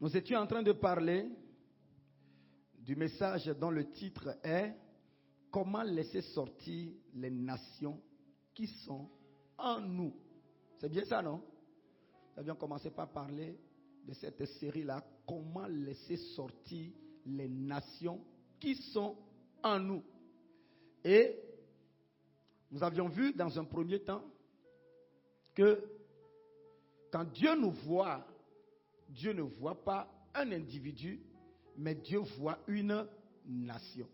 Nous étions en train de parler du message dont le titre est « Comment laisser sortir les nations qui sont en nous ». C'est bien ça, non? Nous avions commencé par parler de cette série-là, « Comment laisser sortir les nations qui sont en nous ». Et nous avions vu dans un premier temps que quand Dieu nous voit, Dieu ne voit pas un individu, mais Dieu voit une nation.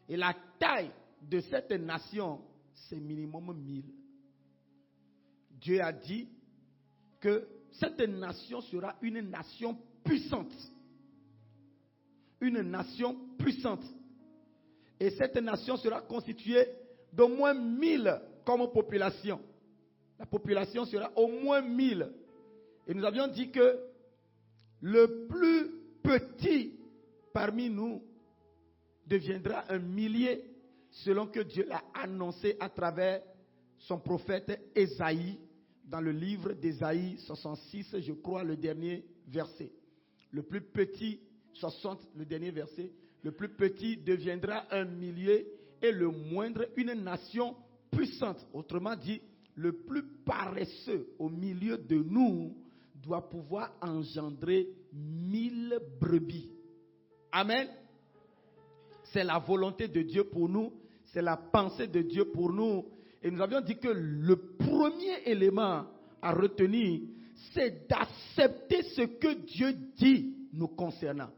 Et la taille de cette nation, c'est minimum 1000. Dieu a dit que cette nation sera une nation puissante. Une nation puissante. Et cette nation sera constituée d'au moins 1000 comme population. La population sera au moins 1000. Et nous avions dit que le plus petit parmi nous deviendra un millier, selon que Dieu l'a annoncé à travers son prophète Ésaïe, dans le livre d'Ésaïe 66, je crois, le dernier verset. Le plus petit, 60, le dernier verset, le plus petit deviendra un millier et le moindre une nation puissante. Autrement dit, le plus paresseux au milieu de nous doit pouvoir engendrer 1000 brebis. Amen. C'est la volonté de Dieu pour nous. C'est la pensée de Dieu pour nous. Et nous avions dit que le premier élément à retenir, c'est d'accepter ce que Dieu dit nous concernant.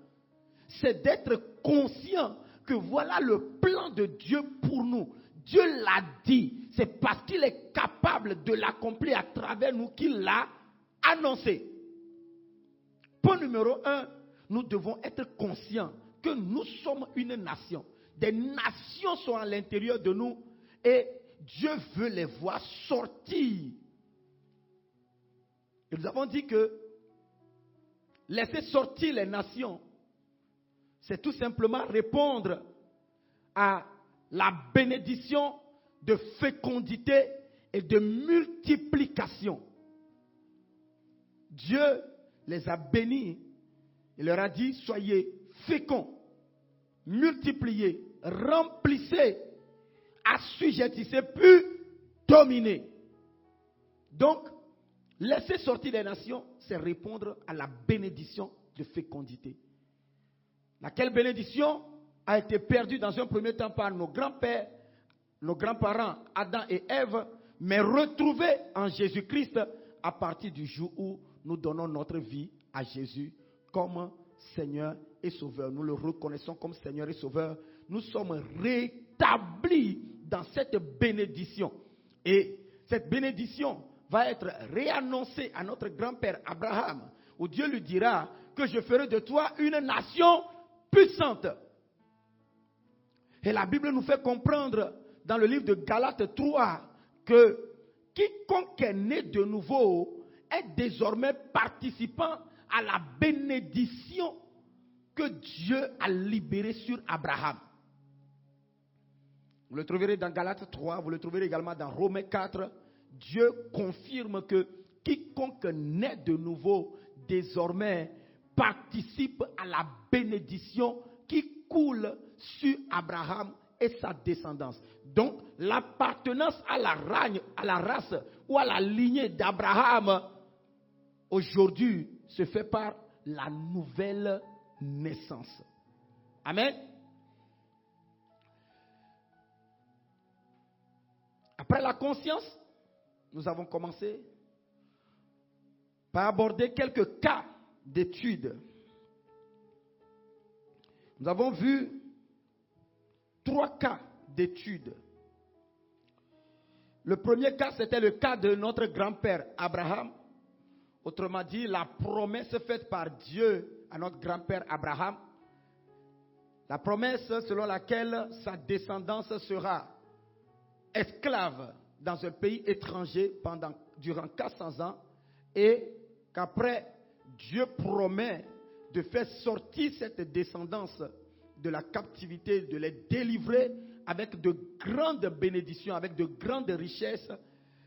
C'est d'être conscient que voilà le plan de Dieu pour nous. Dieu l'a dit. C'est parce qu'il est capable de l'accomplir à travers nous qu'il l'a annoncé. Point numéro 1, nous devons être conscients que nous sommes une nation. Des nations sont à l'intérieur de nous et Dieu veut les voir sortir. Et nous avons dit que laisser sortir les nations, c'est tout simplement répondre à la bénédiction de fécondité et de multiplication. Dieu les a bénis. Il leur a dit, soyez féconds, multipliez, remplissez, assujettissez, puis dominez. Donc, laisser sortir les nations, c'est répondre à la bénédiction de fécondité. Laquelle bénédiction a été perdue dans un premier temps par nos grands-pères, nos grands-parents, Adam et Ève, mais retrouvée en Jésus-Christ à partir du jour où nous donnons notre vie à Jésus comme Seigneur et Sauveur. Nous le reconnaissons comme Seigneur et Sauveur. Nous sommes rétablis dans cette bénédiction. Et cette bénédiction va être réannoncée à notre grand-père Abraham, où Dieu lui dira que je ferai de toi une nation puissante. Et la Bible nous fait comprendre dans le livre de Galates 3 que quiconque est né de nouveau est désormais participant à la bénédiction que Dieu a libérée sur Abraham. Vous le trouverez dans Galates 3, vous le trouverez également dans Romains 4. Dieu confirme que quiconque naît de nouveau désormais participe à la bénédiction qui coule sur Abraham et sa descendance. Donc, l'appartenance à la race ou à la lignée d'Abraham aujourd'hui se fait par la nouvelle naissance. Amen. Après la conscience, nous avons commencé par aborder quelques cas d'études. Nous avons vu 3 cas d'études. Le premier cas, c'était le cas de notre grand-père Abraham. Autrement dit, la promesse faite par Dieu à notre grand-père Abraham. La promesse selon laquelle sa descendance sera esclave dans un pays étranger durant 400 ans et qu'après Dieu promet de faire sortir cette descendance de la captivité, de les délivrer avec de grandes bénédictions, avec de grandes richesses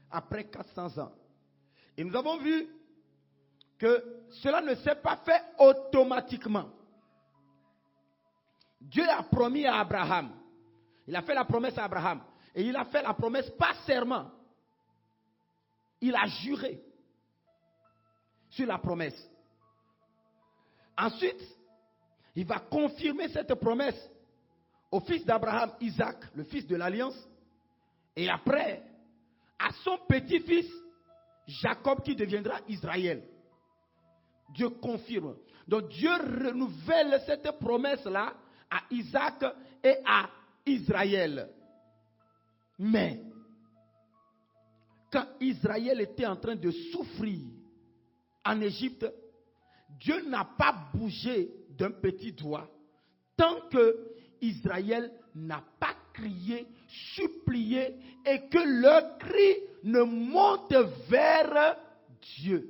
après 400 ans. Et nous avons vu que cela ne s'est pas fait automatiquement. Dieu a promis à Abraham. Il a fait la promesse à Abraham. Et il a fait la promesse par serment. Il a juré sur la promesse. Ensuite, il va confirmer cette promesse au fils d'Abraham, Isaac, le fils de l'alliance. Et après, à son petit-fils, Jacob, qui deviendra Israël. Dieu confirme. Donc Dieu renouvelle cette promesse-là à Isaac et à Israël. Mais, quand Israël était en train de souffrir en Égypte, Dieu n'a pas bougé d'un petit doigt tant que Israël n'a pas crié, supplié et que leur cri ne monte vers Dieu.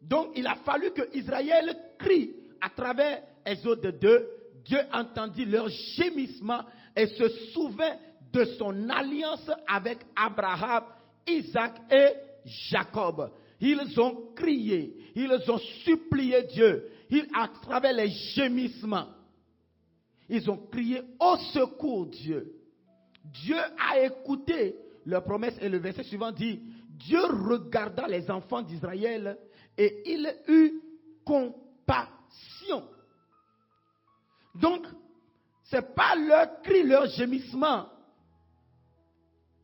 Donc il a fallu que Israël crie à travers Exode 2. Dieu entendit leur gémissement et se souvint de son alliance avec Abraham, Isaac et Jacob. Ils ont crié, ils ont supplié Dieu, à travers les gémissements. Ils ont crié au secours Dieu. Dieu a écouté leur promesse et le verset suivant dit, Dieu regarda les enfants d'Israël et il eut compassion. Donc, ce n'est pas leur cri, leur gémissement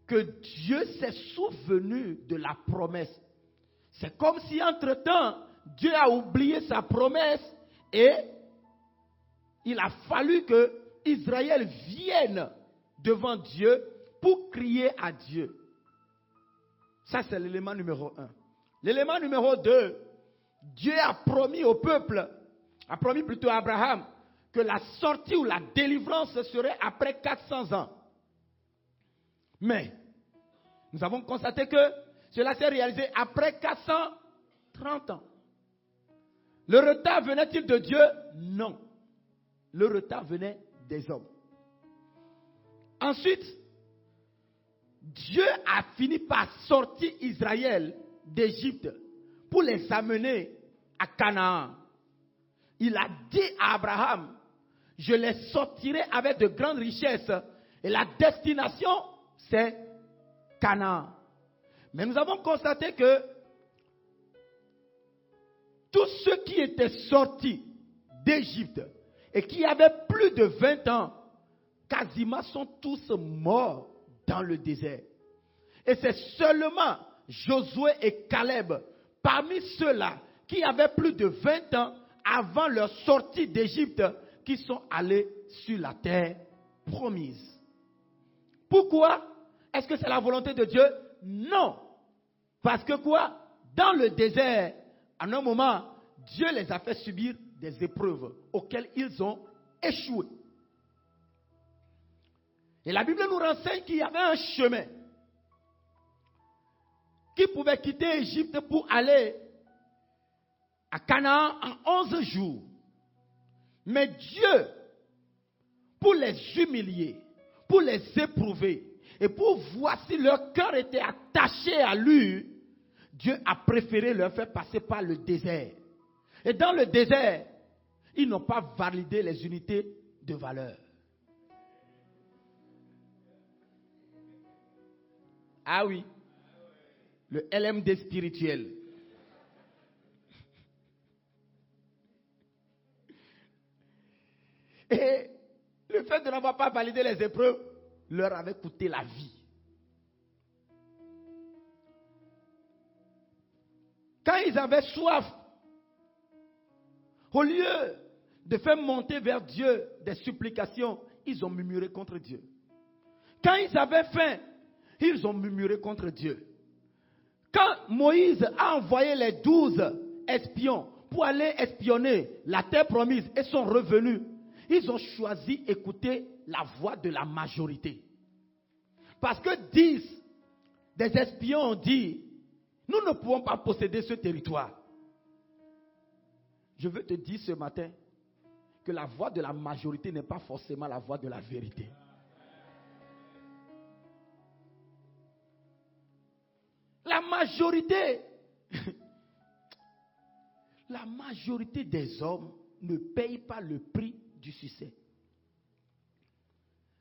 que Dieu s'est souvenu de la promesse. C'est comme si entre-temps, Dieu a oublié sa promesse et il a fallu que Israël vienne devant Dieu pour crier à Dieu. Ça, c'est l'élément numéro 1. L'élément numéro 2, Dieu a promis au peuple, a promis plutôt à Abraham, que la sortie ou la délivrance serait après 400 ans. Mais, nous avons constaté que cela s'est réalisé après 430 ans. Le retard venait-il de Dieu? Non. Le retard venait des hommes. Ensuite, Dieu a fini par sortir Israël d'Égypte pour les amener à Canaan. Il a dit à Abraham, je les sortirai avec de grandes richesses et la destination c'est Canaan. Mais nous avons constaté que tous ceux qui étaient sortis d'Égypte et qui avaient plus de 20 ans, quasiment sont tous morts dans le désert. Et c'est seulement Josué et Caleb, parmi ceux-là qui avaient plus de 20 ans avant leur sortie d'Égypte, qui sont allés sur la terre promise. Pourquoi? Est-ce que c'est la volonté de Dieu? Non. Parce que quoi? Dans le désert, à un moment, Dieu les a fait subir des épreuves auxquelles ils ont échoué. Et la Bible nous renseigne qu'il y avait un chemin qui pouvait quitter l'Égypte pour aller à Canaan en 11 jours. Mais Dieu, pour les humilier, pour les éprouver, et pour voir si leur cœur était attaché à lui, Dieu a préféré leur faire passer par le désert. Et dans le désert, ils n'ont pas validé les unités de valeur. Ah oui, le LMD spirituel. Et le fait de n'avoir pas validé les épreuves leur avait coûté la vie. Quand ils avaient soif, au lieu de faire monter vers Dieu des supplications, ils ont murmuré contre Dieu. Quand ils avaient faim, ils ont murmuré contre Dieu. Quand Moïse a envoyé les 12 espions pour aller espionner la terre promise et sont revenus, ils ont choisi d'écouter la voix de la majorité. Parce que 10 des espions ont dit, nous ne pouvons pas posséder ce territoire. Je veux te dire ce matin que la voix de la majorité n'est pas forcément la voix de la vérité. La majorité la majorité des hommes ne payent pas le prix du succès.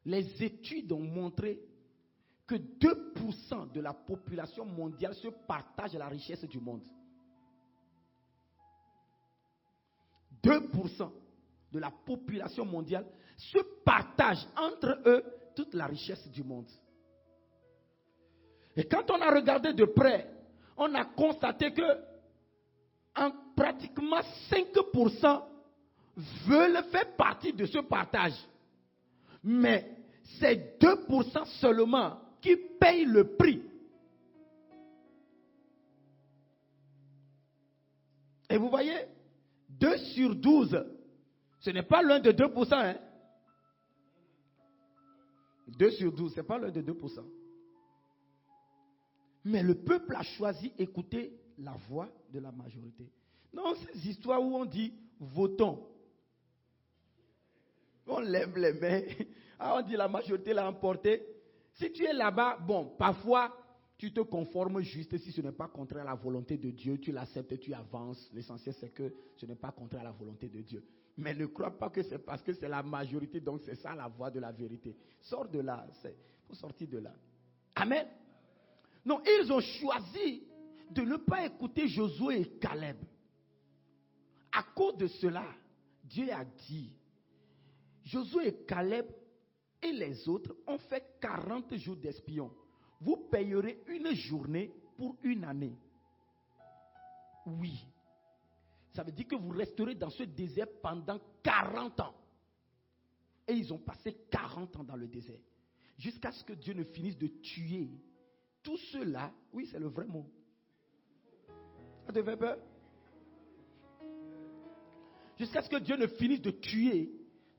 Les études ont montré que 2% de la population mondiale se partagent la richesse du monde. 2% de la population mondiale se partagent entre eux toute la richesse du monde. Et quand on a regardé de près, on a constaté que pratiquement 5% veulent faire partie de ce partage. Mais c'est 2% seulement qui payent le prix. Et vous voyez, 2 sur 12, ce n'est pas loin de 2%. Hein? 2 sur 12, ce n'est pas loin de 2%. Mais le peuple a choisi d'écouter la voix de la majorité. Non, ces histoires où on dit votons. On lève les mains. On dit la majorité l'a emporté. Si tu es là-bas, bon, parfois tu te conformes juste si ce n'est pas contraire à la volonté de Dieu. Tu l'acceptes et tu avances. L'essentiel c'est que ce n'est pas contraire à la volonté de Dieu. Mais ne crois pas que c'est parce que c'est la majorité, donc c'est ça la voix de la vérité. Sors de là. Il faut sortir de là. Amen. Non, ils ont choisi de ne pas écouter Josué et Caleb. À cause de cela, Dieu a dit, Josué et Caleb et les autres ont fait 40 jours d'espion. Vous payerez une journée pour une année. Oui. Ça veut dire que vous resterez dans ce désert pendant 40 ans. Et ils ont passé 40 ans dans le désert. Jusqu'à ce que Dieu ne finisse de tuer tous ceux-là. Oui, c'est le vrai mot. Ça te fait peur? Jusqu'à ce que Dieu ne finisse de tuer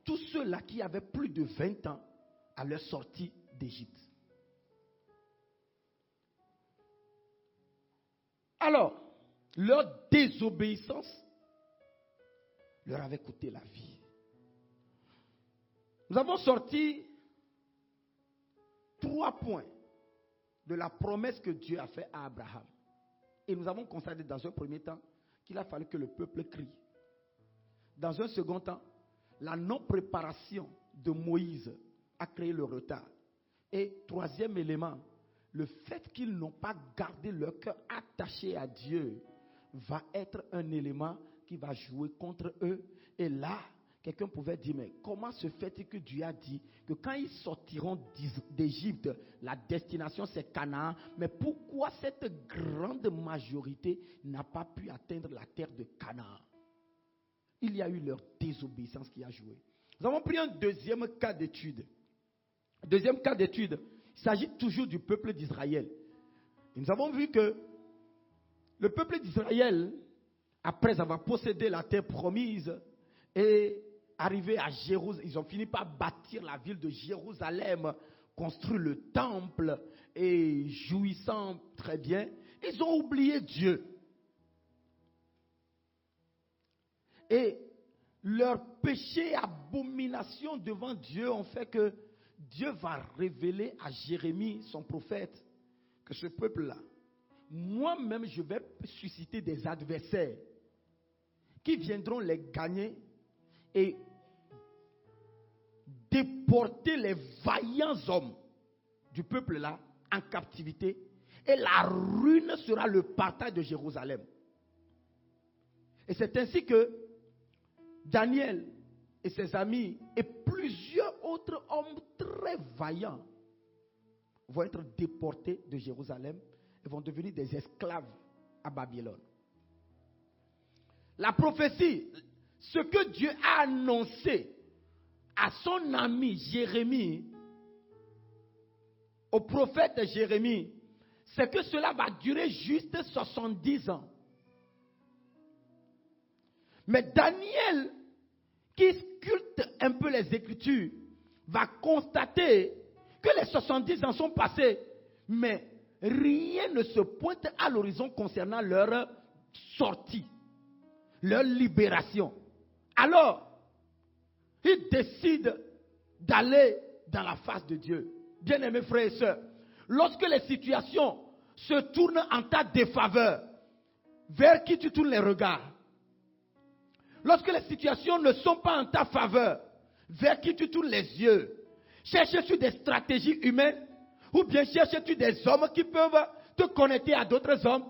tous ceux-là qui avaient plus de 20 ans à leur sortie d'Égypte. Alors, leur désobéissance leur avait coûté la vie. Nous avons sorti 3 points de la promesse que Dieu a faite à Abraham. Et nous avons constaté dans un premier temps qu'il a fallu que le peuple crie. Dans un second temps, la non-préparation de Moïse a créé le retard. Et troisième élément, le fait qu'ils n'ont pas gardé leur cœur attaché à Dieu va être un élément qui va jouer contre eux. Et là, quelqu'un pouvait dire, mais comment se fait-il que Dieu a dit que quand ils sortiront d'Égypte, la destination c'est Canaan, mais pourquoi cette grande majorité n'a pas pu atteindre la terre de Canaan? Il y a eu leur désobéissance qui a joué. Nous avons pris un deuxième cas d'étude. Deuxième cas d'étude, il s'agit toujours du peuple d'Israël. Et nous avons vu que le peuple d'Israël, après avoir possédé la terre promise et arrivé à Jérusalem, ils ont fini par bâtir la ville de Jérusalem, construire le temple et jouissant très bien, ils ont oublié Dieu. Et leur péché, abomination devant Dieu ont fait que Dieu va révéler à Jérémie, son prophète, que ce peuple-là, moi-même je vais susciter des adversaires qui viendront les gagner et déporter les vaillants hommes du peuple-là en captivité. Et la ruine sera le partage de Jérusalem. Et c'est ainsi que Daniel et ses amis et plusieurs autres hommes très vaillants vont être déportés de Jérusalem et vont devenir des esclaves à Babylone. La prophétie, ce que Dieu a annoncé à son ami Jérémie, au prophète Jérémie, c'est que cela va durer juste 70 ans. Mais Daniel, qui sculpte un peu les Écritures, va constater que les 70 ans sont passés, mais rien ne se pointe à l'horizon concernant leur sortie, leur libération. Alors, il décide d'aller dans la face de Dieu. Bien-aimés frères et sœurs, lorsque les situations se tournent en ta défaveur, vers qui tu tournes les regards. Lorsque les situations ne sont pas en ta faveur, vers qui tu tournes les yeux. Cherches-tu des stratégies humaines ou bien cherches-tu des hommes qui peuvent te connecter à d'autres hommes?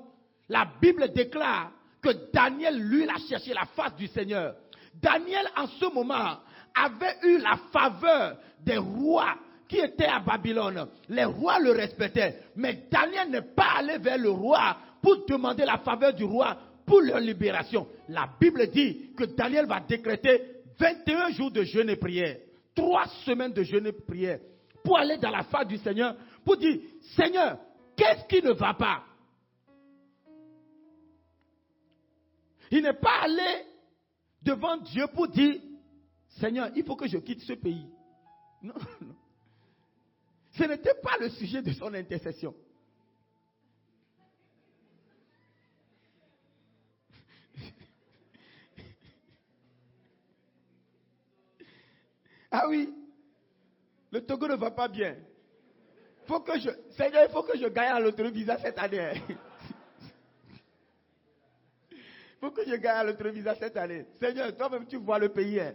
La Bible déclare que Daniel, lui, a cherché la face du Seigneur. Daniel, en ce moment, avait eu la faveur des rois qui étaient à Babylone. Les rois le respectaient. Mais Daniel n'est pas allé vers le roi pour demander la faveur du roi pour leur libération. La Bible dit que Daniel va décréter 21 jours de jeûne et prière. 3 semaines de jeûne et prière. Pour aller dans la face du Seigneur. Pour dire, Seigneur, qu'est-ce qui ne va pas? Il n'est pas allé devant Dieu pour dire, Seigneur, il faut que je quitte ce pays. Non, non. Ce n'était pas le sujet de son intercession. Ah oui, le Togo ne va pas bien. Seigneur, il faut que je gagne à l'autre visa cette année. Il faut que je gagne à l'autre visa cette année. Seigneur, toi-même tu vois le pays. Hein?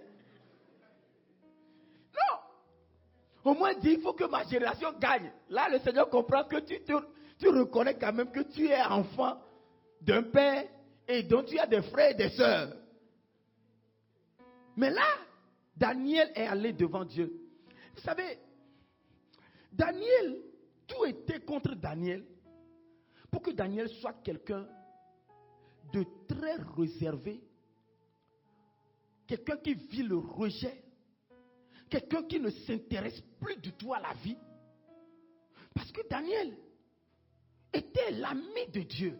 Non. Au moins dis, il faut que ma génération gagne. Là, le Seigneur comprend que tu reconnais quand même que tu es enfant d'un père et dont tu as des frères et des sœurs. Mais là, Daniel est allé devant Dieu. Vous savez, Daniel, tout était contre Daniel pour que Daniel soit quelqu'un de très réservé, quelqu'un qui vit le rejet, quelqu'un qui ne s'intéresse plus du tout à la vie. Parce que Daniel était l'ami de Dieu.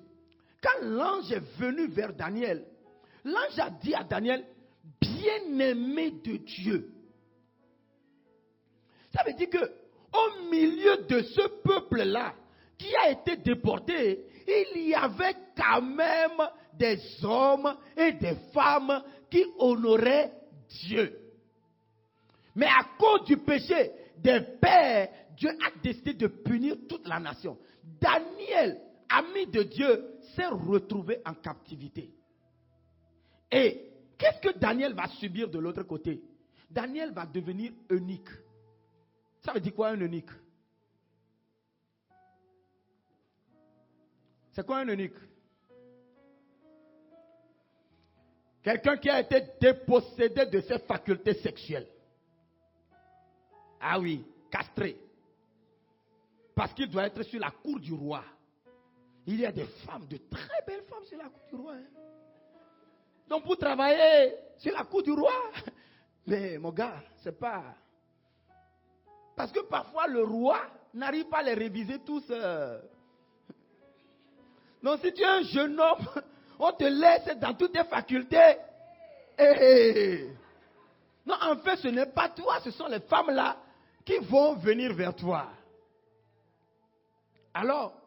Quand l'ange est venu vers Daniel, l'ange a dit à Daniel, bien-aimé de Dieu. Ça veut dire que au milieu de ce peuple-là qui a été déporté, il y avait quand même des hommes et des femmes qui honoraient Dieu. Mais à cause du péché des pères, Dieu a décidé de punir toute la nation. Daniel, ami de Dieu, s'est retrouvé en captivité. Et qu'est-ce que Daniel va subir de l'autre côté? Daniel va devenir eunuque. Ça veut dire quoi un eunuque? C'est quoi un eunuque? Quelqu'un qui a été dépossédé de ses facultés sexuelles. Ah oui, castré. Parce qu'il doit être sur la cour du roi. Il y a des femmes, de très belles femmes sur la cour du roi. Hein. Donc pour travailler sur la cour du roi, mais mon gars, c'est pas... Parce que parfois le roi n'arrive pas à les réviser tous. Donc si tu es un jeune homme, on te laisse dans toutes tes facultés. Non, en fait, ce n'est pas toi, ce sont les femmes là qui vont venir vers toi. Alors,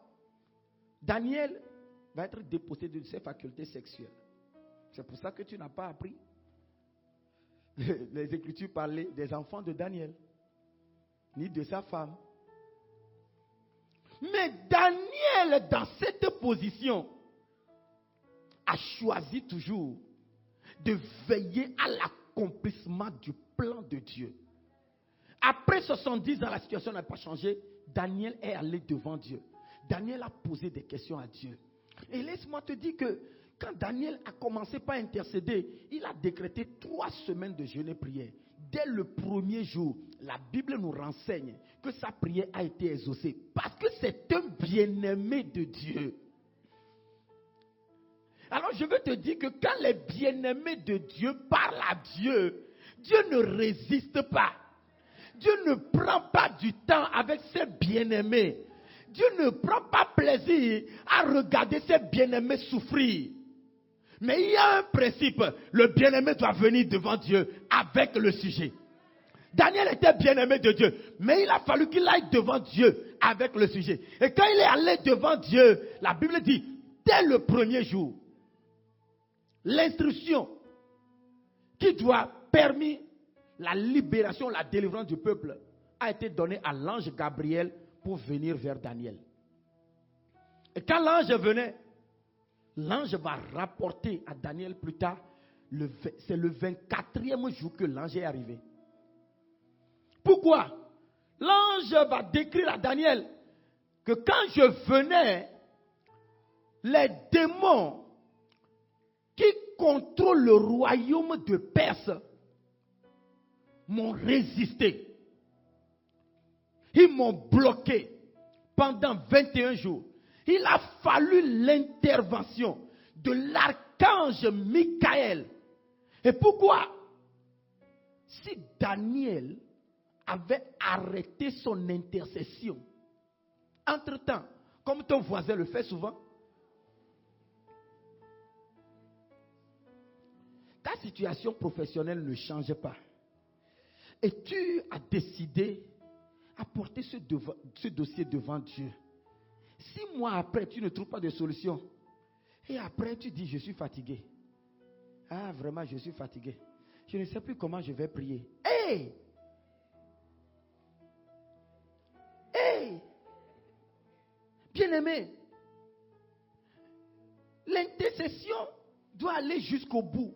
Daniel va être dépossédé de ses facultés sexuelles. C'est pour ça que tu n'as pas appris. Les Écritures parlaient des enfants de Daniel, ni de sa femme. Mais Daniel, dans cette position, a choisi toujours de veiller à l'accomplissement du plan de Dieu. Après 70 ans, la situation n'a pas changé. Daniel est allé devant Dieu. Daniel a posé des questions à Dieu. Et laisse-moi te dire que quand Daniel a commencé par intercéder, il a décrété 3 semaines de jeûne et prière. Dès le premier jour, la Bible nous renseigne que sa prière a été exaucée. Parce que c'est un bien-aimé de Dieu. Alors je veux te dire que quand les bien-aimés de Dieu parlent à Dieu, Dieu ne résiste pas. Dieu ne prend pas du temps avec ses bien-aimés. Dieu ne prend pas plaisir à regarder ses bien-aimés souffrir. Mais il y a un principe, le bien-aimé doit venir devant Dieu avec le sujet. Daniel était bien-aimé de Dieu, mais il a fallu qu'il aille devant Dieu avec le sujet. Et quand il est allé devant Dieu, la Bible dit, dès le premier jour, l'instruction qui doit permettre la libération, la délivrance du peuple a été donnée à l'ange Gabriel pour venir vers Daniel. Et quand l'ange venait, l'ange va rapporter à Daniel plus tard, c'est le 24e jour que l'ange est arrivé. Pourquoi? L'ange va décrire à Daniel que quand je venais, les démons qui contrôlent le royaume de Perse m'ont résisté. Ils m'ont bloqué pendant 21 jours. Il a fallu l'intervention de l'archange Michael. Et pourquoi? Si Daniel avait arrêté son intercession, entre-temps, comme ton voisin le fait souvent, ta situation professionnelle ne change pas. Et tu as décidé à porter ce dossier devant Dieu. 6 mois après, tu ne trouves pas de solution. Et après, tu dis, je suis fatigué. Ah, vraiment, je suis fatigué. Je ne sais plus comment je vais prier. Hey! Hey! Bien-aimé, l'intercession doit aller jusqu'au bout.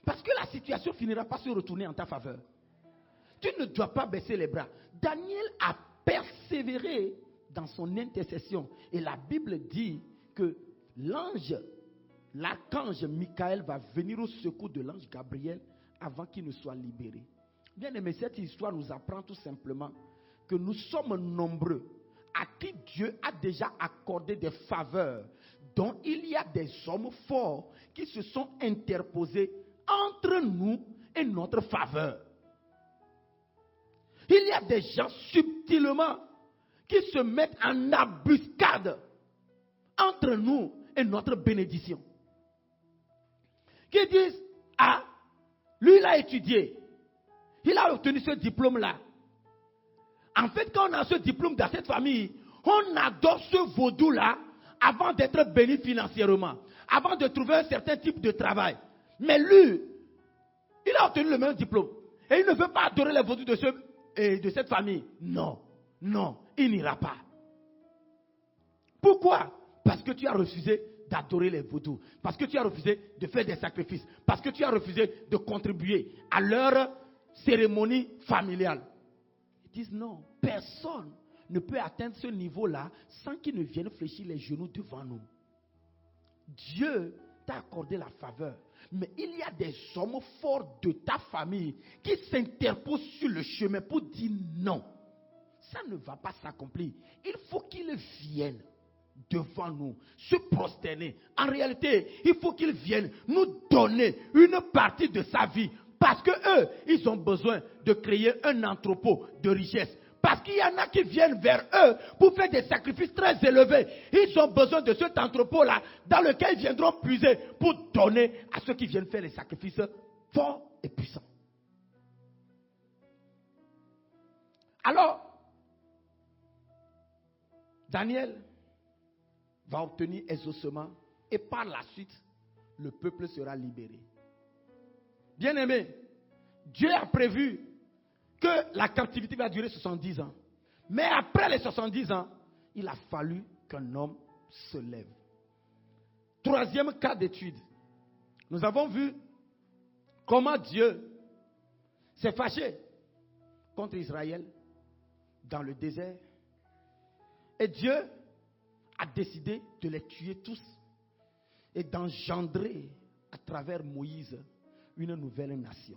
Parce que la situation finira par se retourner en ta faveur. Tu ne dois pas baisser les bras. Daniel a persévéré dans son intercession. Et la Bible dit que l'archange Michael va venir au secours de l'ange Gabriel avant qu'il ne soit libéré. Bien aimé, cette histoire nous apprend tout simplement que nous sommes nombreux à qui Dieu a déjà accordé des faveurs, dont il y a des hommes forts qui se sont interposés entre nous et notre faveur. Il y a des gens subtilement qui se mettent en embuscade entre nous et notre bénédiction. Qui disent, ah, lui il a étudié, il a obtenu ce diplôme-là. En fait, quand on a ce diplôme dans cette famille, on adore ce vaudou-là avant d'être béni financièrement, avant de trouver un certain type de travail. Mais lui, il a obtenu le même diplôme. Et il ne veut pas adorer les vaudous de cette famille. Non, non, il n'ira pas. Pourquoi? Parce que tu as refusé d'adorer les vaudous. Parce que tu as refusé de faire des sacrifices. Parce que tu as refusé de contribuer à leur cérémonie familiale. Ils disent non, personne ne peut atteindre ce niveau-là sans qu'il ne vienne fléchir les genoux devant nous. Dieu t'a accordé la faveur. Mais il y a des hommes forts de ta famille qui s'interposent sur le chemin pour dire non. Ça ne va pas s'accomplir. Il faut qu'ils viennent devant nous, se prosterner. En réalité, il faut qu'ils viennent nous donner une partie de sa vie. Parce que eux, ils ont besoin de créer un entrepôt de richesse. Parce qu'il y en a qui viennent vers eux pour faire des sacrifices très élevés. Ils ont besoin de cet entrepôt-là dans lequel ils viendront puiser pour donner à ceux qui viennent faire les sacrifices forts et puissants. Alors, Daniel va obtenir exaucement et par la suite, le peuple sera libéré. Bien-aimé, Dieu a prévu que la captivité va durer 70 ans. Mais après les 70 ans, il a fallu qu'un homme se lève. 3e cas d'étude. Nous avons vu comment Dieu s'est fâché contre Israël dans le désert. Et Dieu a décidé de les tuer tous et d'engendrer à travers Moïse une nouvelle nation.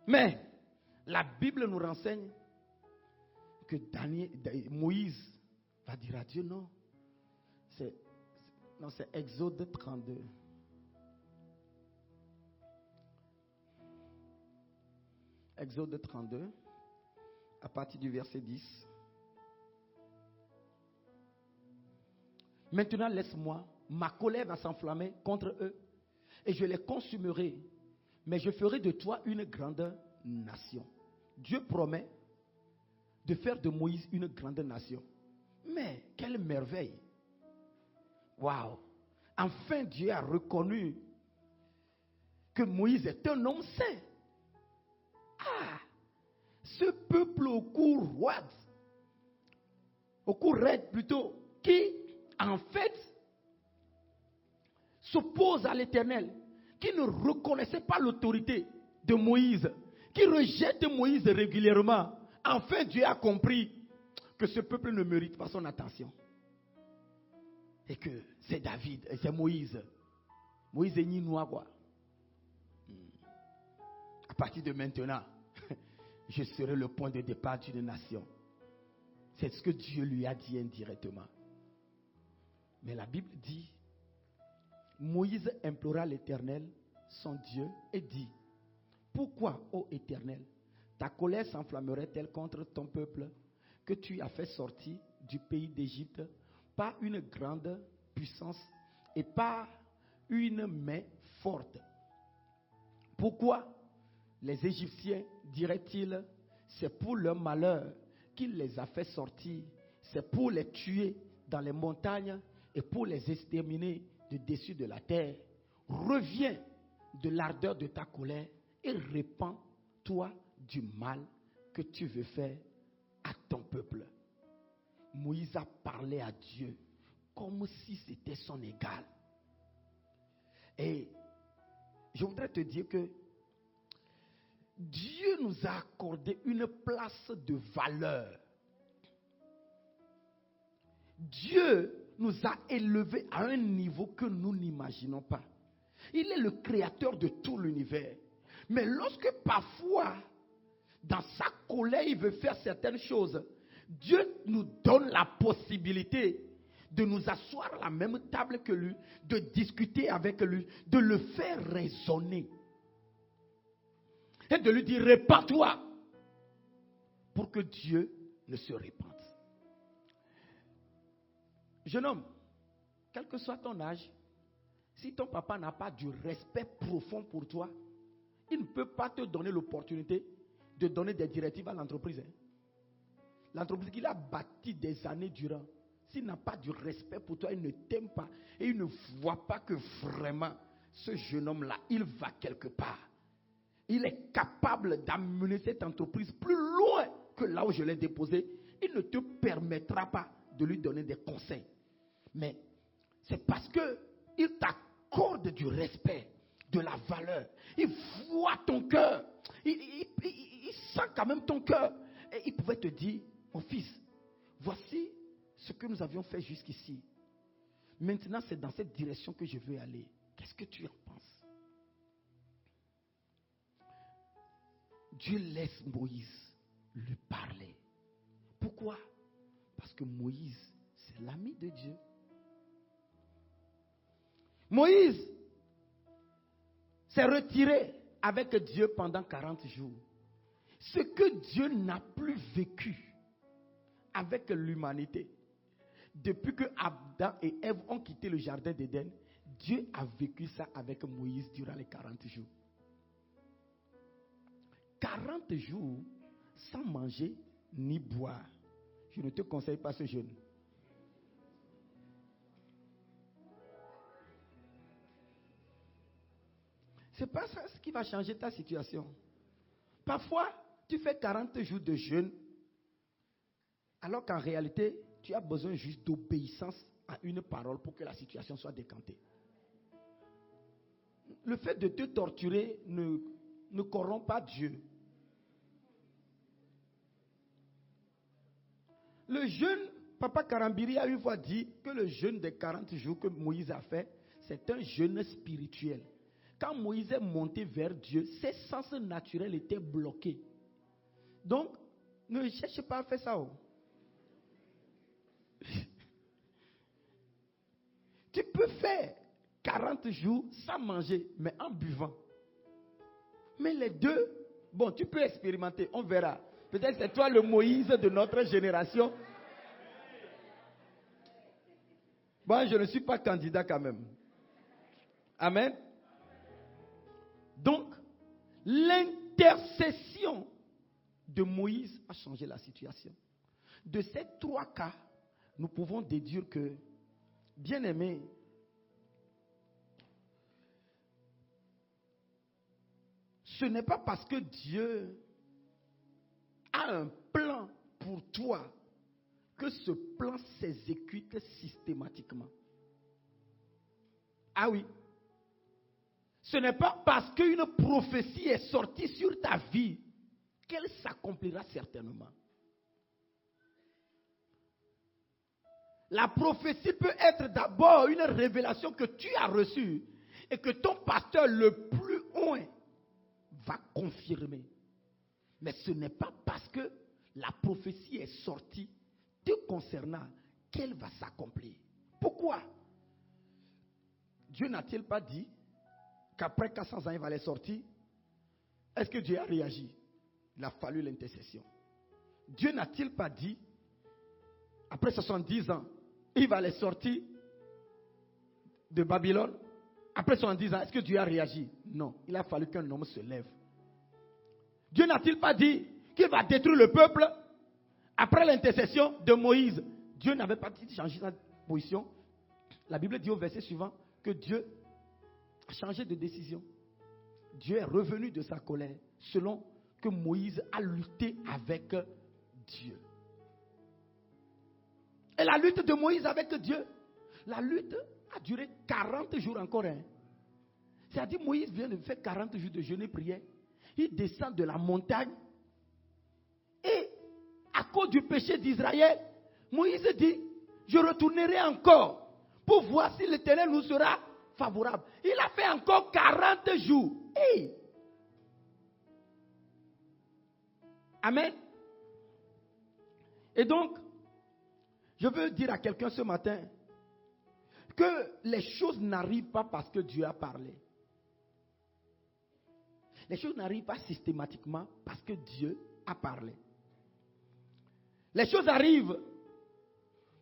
Mais la Bible nous renseigne que Moïse va dire à Dieu non. C'est Exode 32. Exode 32, à partir du verset 10. Maintenant laisse-moi, ma colère va s'enflammer contre eux et je les consumerai. Mais je ferai de toi une grande nation. Dieu promet de faire de Moïse une grande nation. Mais quelle merveille! Waouh! Enfin Dieu a reconnu que Moïse est un homme saint. Ah! Ce peuple au cou raide plutôt, qui en fait, s'oppose à l'Éternel, qui ne reconnaissait pas l'autorité de Moïse, qui rejette Moïse régulièrement. Enfin, Dieu a compris que ce peuple ne mérite pas son attention. Et que c'est David, et c'est Moïse. Moïse est ni noir, quoi. À partir de maintenant, je serai le point de départ d'une nation. C'est ce que Dieu lui a dit indirectement. Mais la Bible dit, Moïse implora l'Éternel, son Dieu, et dit, pourquoi, ô Éternel, ta colère s'enflammerait-elle contre ton peuple que tu as fait sortir du pays d'Égypte par une grande puissance et par une main forte? Pourquoi les Égyptiens diraient-ils, c'est pour leur malheur qu'il les a fait sortir, c'est pour les tuer dans les montagnes et pour les exterminer de dessus de la terre? Reviens de l'ardeur de ta colère et répands-toi du mal que tu veux faire à ton peuple. Moïse a parlé à Dieu comme si c'était son égal. Et je voudrais te dire que Dieu nous a accordé une place de valeur. Dieu nous a élevés à un niveau que nous n'imaginons pas. Il est le créateur de tout l'univers. Mais lorsque parfois, dans sa colère, il veut faire certaines choses, Dieu nous donne la possibilité de nous asseoir à la même table que lui, de discuter avec lui, de le faire raisonner. Et de lui dire, répands-toi, pour que Dieu ne se répande. Jeune homme, quel que soit ton âge, si ton papa n'a pas du respect profond pour toi, il ne peut pas te donner l'opportunité de donner des directives à l'entreprise. L'entreprise qu'il a bâtie des années durant, s'il n'a pas du respect pour toi, il ne t'aime pas et il ne voit pas que vraiment ce jeune homme-là, il va quelque part. Il est capable d'amener cette entreprise plus loin que là où je l'ai déposée. Il ne te permettra pas de lui donner des conseils. Mais c'est parce qu'il t'accorde du respect, de la valeur. Il voit ton cœur. Il sent quand même ton cœur. Et il pouvait te dire, mon fils, voici ce que nous avions fait jusqu'ici. Maintenant, c'est dans cette direction que je veux aller. Qu'est-ce que tu en penses? Dieu laisse Moïse lui parler. Pourquoi? Parce que Moïse, c'est l'ami de Dieu. Moïse s'est retiré avec Dieu pendant 40 jours. Ce que Dieu n'a plus vécu avec l'humanité, depuis que Adam et Ève ont quitté le jardin d'Éden, Dieu a vécu ça avec Moïse durant les 40 jours. 40 jours sans manger ni boire. Je ne te conseille pas ce jeûne. Ce n'est pas ça ce qui va changer ta situation. Parfois, tu fais 40 jours de jeûne, alors qu'en réalité, tu as besoin juste d'obéissance à une parole pour que la situation soit décantée. Le fait de te torturer ne corrompt pas Dieu. Le jeûne, Papa Karambiri a une fois dit que le jeûne des 40 jours que Moïse a fait, c'est un jeûne spirituel. Quand Moïse est monté vers Dieu, ses sens naturels étaient bloqués. Donc, ne cherche pas à faire ça. Tu peux faire 40 jours sans manger, mais en buvant. Mais les deux, bon, tu peux expérimenter, on verra. Peut-être c'est toi le Moïse de notre génération. Bon, je ne suis pas candidat quand même. Amen. Donc, l'intercession de Moïse a changé la situation. De ces trois cas, nous pouvons déduire que, bien-aimé, ce n'est pas parce que Dieu a un plan pour toi que ce plan s'exécute systématiquement. Ah oui. Ce n'est pas parce qu'une prophétie est sortie sur ta vie qu'elle s'accomplira certainement. La prophétie peut être d'abord une révélation que tu as reçue et que ton pasteur le plus haut va confirmer. Mais ce n'est pas parce que la prophétie est sortie te concernant qu'elle va s'accomplir. Pourquoi? Dieu n'a-t-il pas dit qu'après 400 ans, il va les sortir? Est-ce que Dieu a réagi? Il a fallu l'intercession. Dieu n'a-t-il pas dit, après 70 ans, il va les sortir de Babylone? Après 70 ans, est-ce que Dieu a réagi? Non, il a fallu qu'un homme se lève. Dieu n'a-t-il pas dit qu'il va détruire le peuple? Après l'intercession de Moïse, Dieu n'avait pas dit de changer sa position. La Bible dit au verset suivant que Dieu a changé de décision. Dieu est revenu de sa colère selon que Moïse a lutté avec Dieu. Et la lutte de Moïse avec Dieu, la lutte a duré 40 jours encore. C'est-à-dire Moïse vient de faire 40 jours de jeûne et prière. Il descend de la montagne et à cause du péché d'Israël, Moïse dit, je retournerai encore pour voir si l'Éternel nous sera favorable. Il a fait encore 40 jours. Hey! Amen. Et donc, je veux dire à quelqu'un ce matin que les choses n'arrivent pas parce que Dieu a parlé. Les choses n'arrivent pas systématiquement parce que Dieu a parlé. Les choses arrivent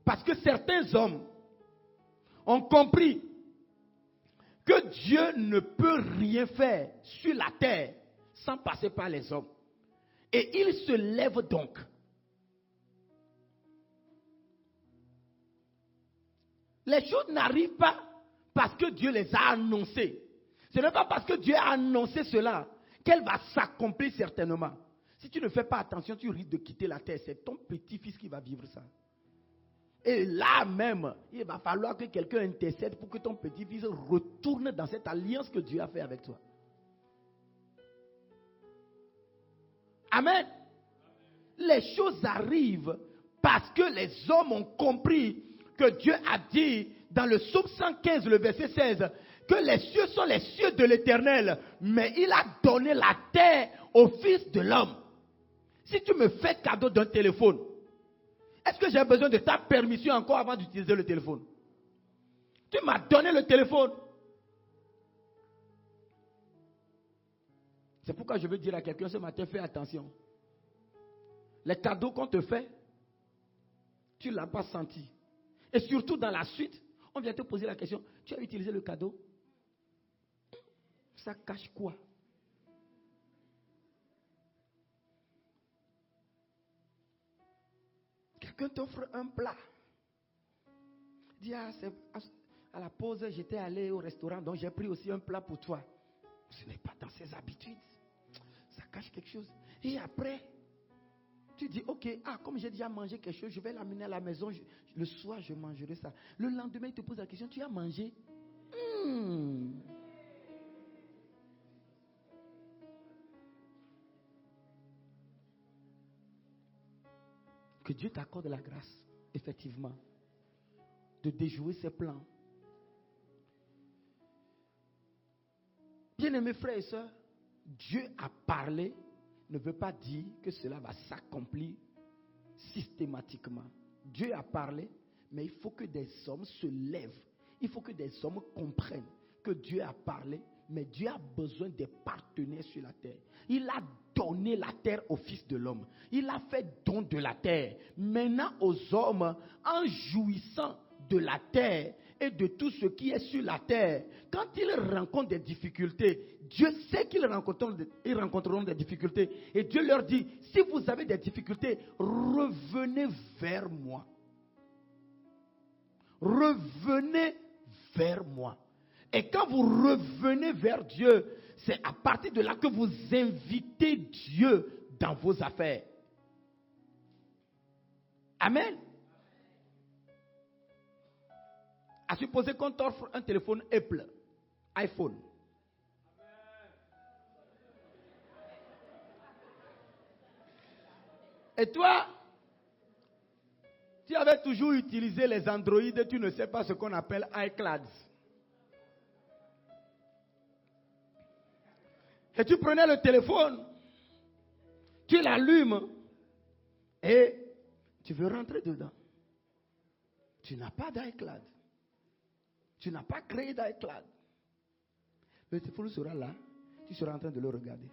parce que certains hommes ont compris que Dieu ne peut rien faire sur la terre sans passer par les hommes. Et ils se lèvent donc. Les choses n'arrivent pas parce que Dieu les a annoncées. Ce n'est pas parce que Dieu a annoncé cela qu'elle va s'accomplir certainement. Si tu ne fais pas attention, tu risques de quitter la terre. C'est ton petit-fils qui va vivre ça. Et là même, il va falloir que quelqu'un intercède pour que ton petit-fils retourne dans cette alliance que Dieu a fait avec toi. Amen. Les choses arrivent parce que les hommes ont compris que Dieu a dit dans le psaume 115, le verset 16, que les cieux sont les cieux de l'Éternel, mais il a donné la terre au Fils de l'homme. Si tu me fais cadeau d'un téléphone, est-ce que j'ai besoin de ta permission encore avant d'utiliser le téléphone? Tu m'as donné le téléphone. C'est pourquoi je veux dire à quelqu'un ce matin, fais attention. Les cadeaux qu'on te fait, tu ne l'as pas senti. Et surtout dans la suite, on vient te poser la question, tu as utilisé le cadeau? Ça cache quoi? Quelqu'un t'offre un plat. Dis, à la pause, j'étais allé au restaurant, donc j'ai pris aussi un plat pour toi. Ce n'est pas dans ses habitudes. Ça cache quelque chose. Et après, tu dis, ok, comme j'ai déjà mangé quelque chose, je vais l'amener à la maison. Le soir, je mangerai ça. Le lendemain, il te pose la question, tu as mangé? Que Dieu t'accorde la grâce, effectivement, de déjouer ses plans. Bien-aimés frères et sœurs, Dieu a parlé ne veut pas dire que cela va s'accomplir systématiquement. Dieu a parlé, mais il faut que des hommes se lèvent. Il faut que des hommes comprennent que Dieu a parlé, mais Dieu a besoin des partenaires sur la terre. Il a donné la terre au Fils de l'homme. Il a fait don de la terre. Maintenant aux hommes, en jouissant de la terre et de tout ce qui est sur la terre, quand ils rencontrent des difficultés, Dieu sait qu'ils rencontreront des difficultés. Et Dieu leur dit, si vous avez des difficultés, revenez vers moi. Revenez vers moi. Et quand vous revenez vers Dieu, c'est à partir de là que vous invitez Dieu dans vos affaires. Amen. À supposer qu'on t'offre un téléphone Apple, iPhone. Et toi, tu avais toujours utilisé les Android, tu ne sais pas ce qu'on appelle iCloud. Et tu prenais le téléphone, tu l'allumes et tu veux rentrer dedans. Tu n'as pas d'iCloud. Tu n'as pas créé d'iCloud. Le téléphone sera là, tu seras en train de le regarder.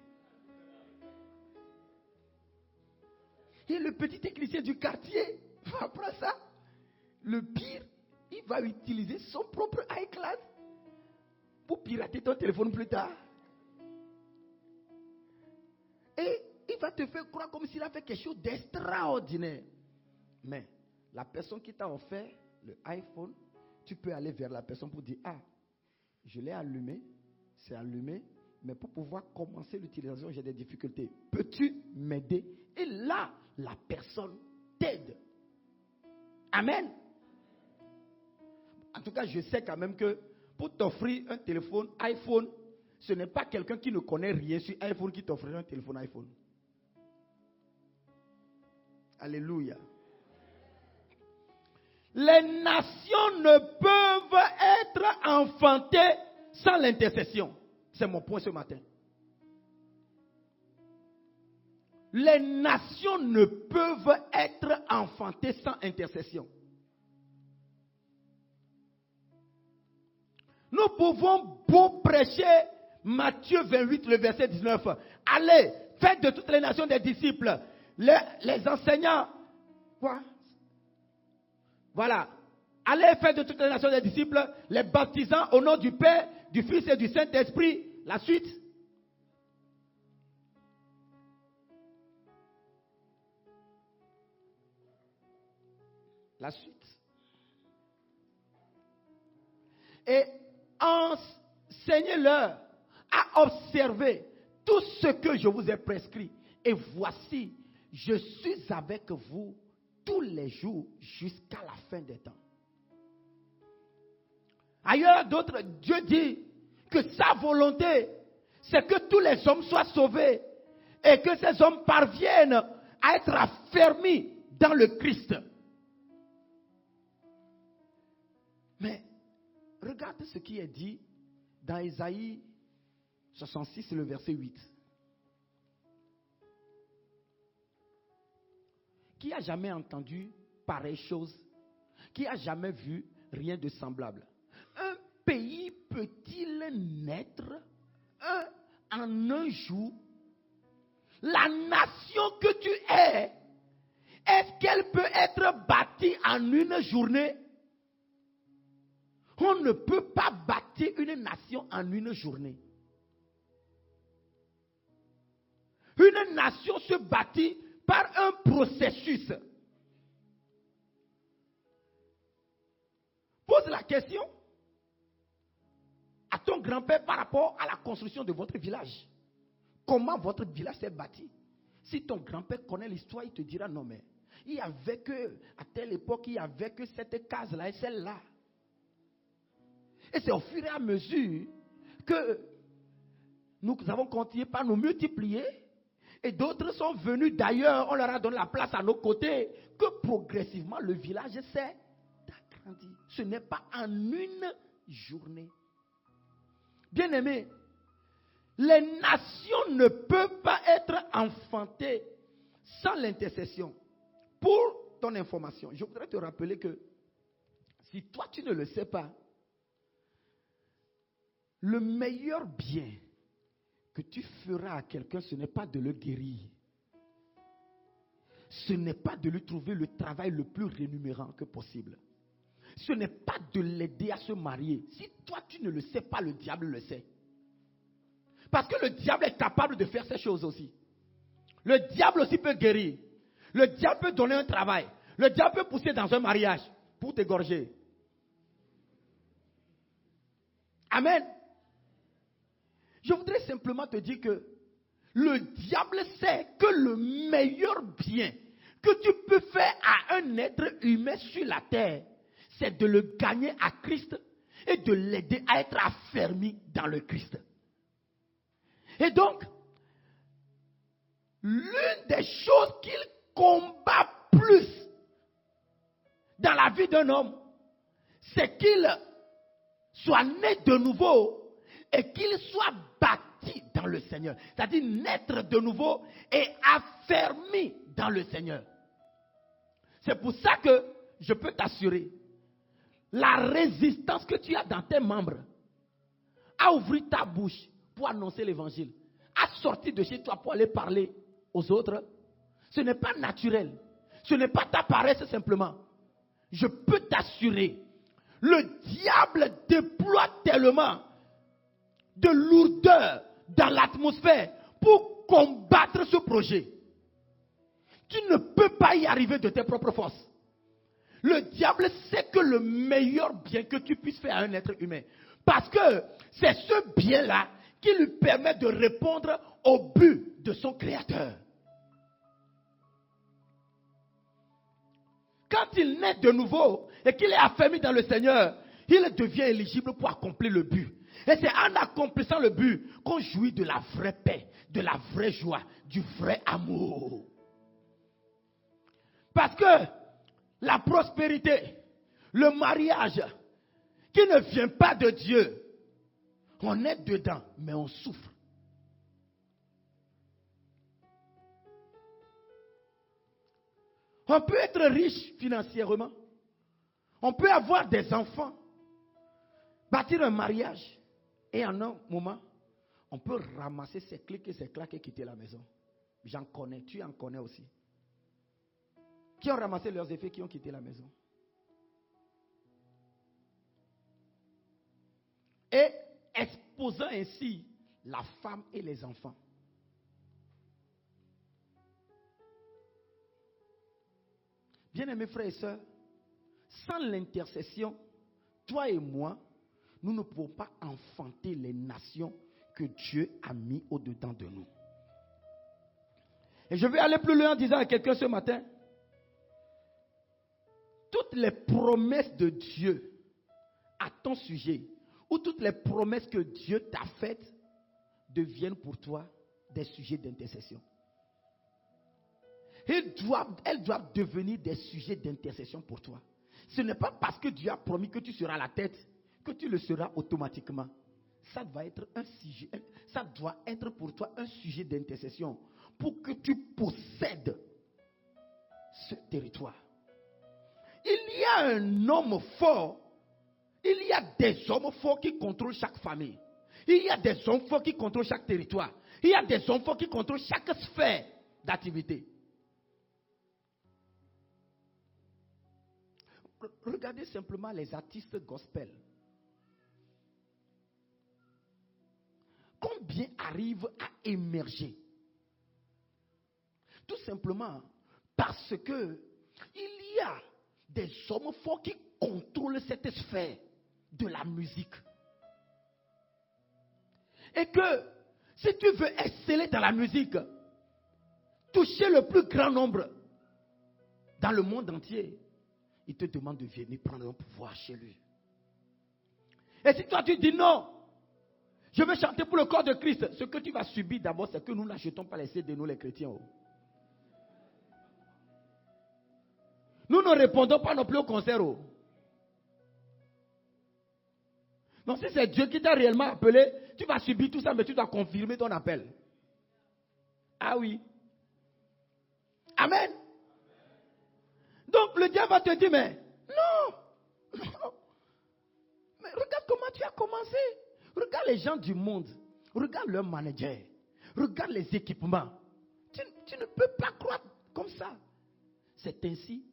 Et le petit technicien du quartier, après ça, le pire, il va utiliser son propre iCloud pour pirater ton téléphone plus tard. Et il va te faire croire comme s'il a fait quelque chose d'extraordinaire. Mais la personne qui t'a offert le iPhone, tu peux aller vers la personne pour dire, ah, je l'ai allumé, c'est allumé, mais pour pouvoir commencer l'utilisation, j'ai des difficultés. Peux-tu m'aider? Et là, la personne t'aide. Amen. En tout cas, je sais quand même que pour t'offrir un téléphone iPhone, ce n'est pas quelqu'un qui ne connaît rien sur iPhone qui t'offrira un téléphone iPhone. Alléluia. Les nations ne peuvent être enfantées sans l'intercession. C'est mon point ce matin. Les nations ne peuvent être enfantées sans intercession. Nous pouvons beau prêcher Matthieu 28, le verset 19. Allez, faites de toutes les nations des disciples. Les enseignants. Quoi? Voilà. Allez, faites de toutes les nations des disciples, les baptisant au nom du Père, du Fils et du Saint-Esprit. La suite. La suite. Et enseignez-leur à observer tout ce que je vous ai prescrit. Et voici, je suis avec vous tous les jours jusqu'à la fin des temps. Ailleurs, d'autres, Dieu dit que sa volonté, c'est que tous les hommes soient sauvés et que ces hommes parviennent à être affermis dans le Christ. Mais regardez ce qui est dit dans Ésaïe 66, le verset 8. Qui a jamais entendu pareille chose? Qui a jamais vu rien de semblable? Un pays peut-il naître en un jour? La nation que tu es, est-ce qu'elle peut être bâtie en une journée? On ne peut pas bâtir une nation en une journée. Une nation se bâtit par un processus. Pose la question à ton grand-père par rapport à la construction de votre village. Comment votre village s'est bâti? Si ton grand-père connaît l'histoire, il te dira non mais il y avait que, à telle époque, il y avait que cette case-là et celle-là. Et c'est au fur et à mesure que nous avons continué par nous multiplier. Et d'autres sont venus d'ailleurs, on leur a donné la place à nos côtés, que progressivement le village s'est agrandi. Ce n'est pas en une journée. Bien-aimés, les nations ne peuvent pas être enfantées sans l'intercession. Pour ton information, je voudrais te rappeler que si toi tu ne le sais pas, le meilleur bien que tu feras à quelqu'un, ce n'est pas de le guérir. Ce n'est pas de lui trouver le travail le plus rémunérant que possible. Ce n'est pas de l'aider à se marier. Si toi tu ne le sais pas, le diable le sait. Parce que le diable est capable de faire ces choses aussi. Le diable aussi peut guérir. Le diable peut donner un travail. Le diable peut pousser dans un mariage pour t'égorger. Amen. Je voudrais simplement te dire que le diable sait que le meilleur bien que tu peux faire à un être humain sur la terre, c'est de le gagner à Christ et de l'aider à être affermi dans le Christ. Et donc, l'une des choses qu'il combat plus dans la vie d'un homme, c'est qu'il soit né de nouveau et qu'il soit bâti dans le Seigneur. C'est-à-dire naître de nouveau et affermi dans le Seigneur. C'est pour ça que je peux t'assurer, la résistance que tu as dans tes membres à ouvrir ta bouche pour annoncer l'évangile, à sortir de chez toi pour aller parler aux autres, ce n'est pas naturel. Ce n'est pas ta paresse simplement. Je peux t'assurer, le diable déploie tellement de lourdeur dans l'atmosphère pour combattre ce projet. Tu ne peux pas y arriver de tes propres forces. Le diable sait que le meilleur bien que tu puisses faire à un être humain, parce que c'est ce bien-là qui lui permet de répondre au but de son créateur. Quand il naît de nouveau et qu'il est affermi dans le Seigneur, il devient éligible pour accomplir le but. Et c'est en accomplissant le but qu'on jouit de la vraie paix, de la vraie joie, du vrai amour. Parce que la prospérité, le mariage, qui ne vient pas de Dieu, on est dedans, mais on souffre. On peut être riche financièrement. On peut avoir des enfants, bâtir un mariage. Et en un moment, on peut ramasser ses clics et ses claques et quitter la maison. J'en connais, tu en connais aussi. Qui ont ramassé leurs effets, qui ont quitté la maison. Et exposant ainsi la femme et les enfants. Bien-aimés frères et sœurs, sans l'intercession, toi et moi, nous ne pouvons pas enfanter les nations que Dieu a mis au-dedans de nous. Et je vais aller plus loin en disant à quelqu'un ce matin, toutes les promesses de Dieu à ton sujet, ou toutes les promesses que Dieu t'a faites, deviennent pour toi des sujets d'intercession. Elles doivent devenir des sujets d'intercession pour toi. Ce n'est pas parce que Dieu a promis que tu seras la tête que tu le seras automatiquement. Ça doit être pour toi un sujet d'intercession pour que tu possèdes ce territoire. Il y a un homme fort. Il y a des hommes forts qui contrôlent chaque famille. Il y a des hommes forts qui contrôlent chaque territoire. Il y a des hommes forts qui contrôlent chaque sphère d'activité. Regardez simplement les artistes gospel. Combien arrivent à émerger? Tout simplement parce que il y a des hommes forts qui contrôlent cette sphère de la musique. Et que si tu veux exceller dans la musique, toucher le plus grand nombre dans le monde entier, il te demande de venir prendre un pouvoir chez lui. Et si toi tu dis non, je veux chanter pour le corps de Christ, ce que tu vas subir d'abord, c'est que nous n'achetons pas les CD, nous les chrétiens. Nous ne répondons pas non plus au concert. Donc si c'est Dieu qui t'a réellement appelé, tu vas subir tout ça, mais tu dois confirmer ton appel. Ah oui. Amen. Donc le diable va te dire, mais non. Mais regarde comment tu as commencé. Regarde les gens du monde. Regarde leur manager. Regarde les équipements. Tu ne peux pas croire comme ça. C'est ainsi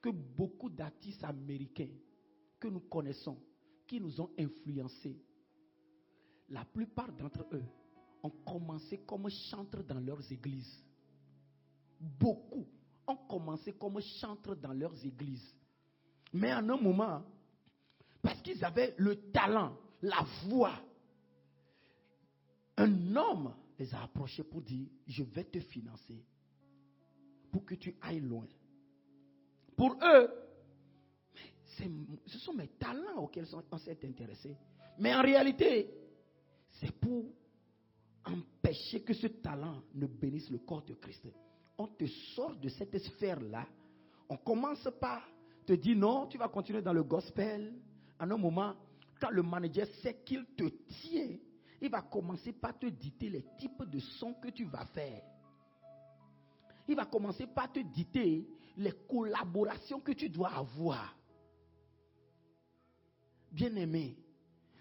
que beaucoup d'artistes américains que nous connaissons, qui nous ont influencés, la plupart d'entre eux ont commencé comme chantres dans leurs églises. Beaucoup ont commencé comme chantres dans leurs églises. Mais en un moment, parce qu'ils avaient le talent, la voix, un homme les a approchés pour dire, je vais te financer pour que tu ailles loin. Pour eux, ce sont mes talents auxquels on s'est intéressé. Mais en réalité, c'est pour empêcher que ce talent ne bénisse le corps de Christ. On te sort de cette sphère-là. On commence par te dire non, tu vas continuer dans le gospel. En un moment, quand le manager sait qu'il te tient, il va commencer par te dicter les types de sons que tu vas faire. Il va commencer par te dicter les collaborations que tu dois avoir. Bien-aimé,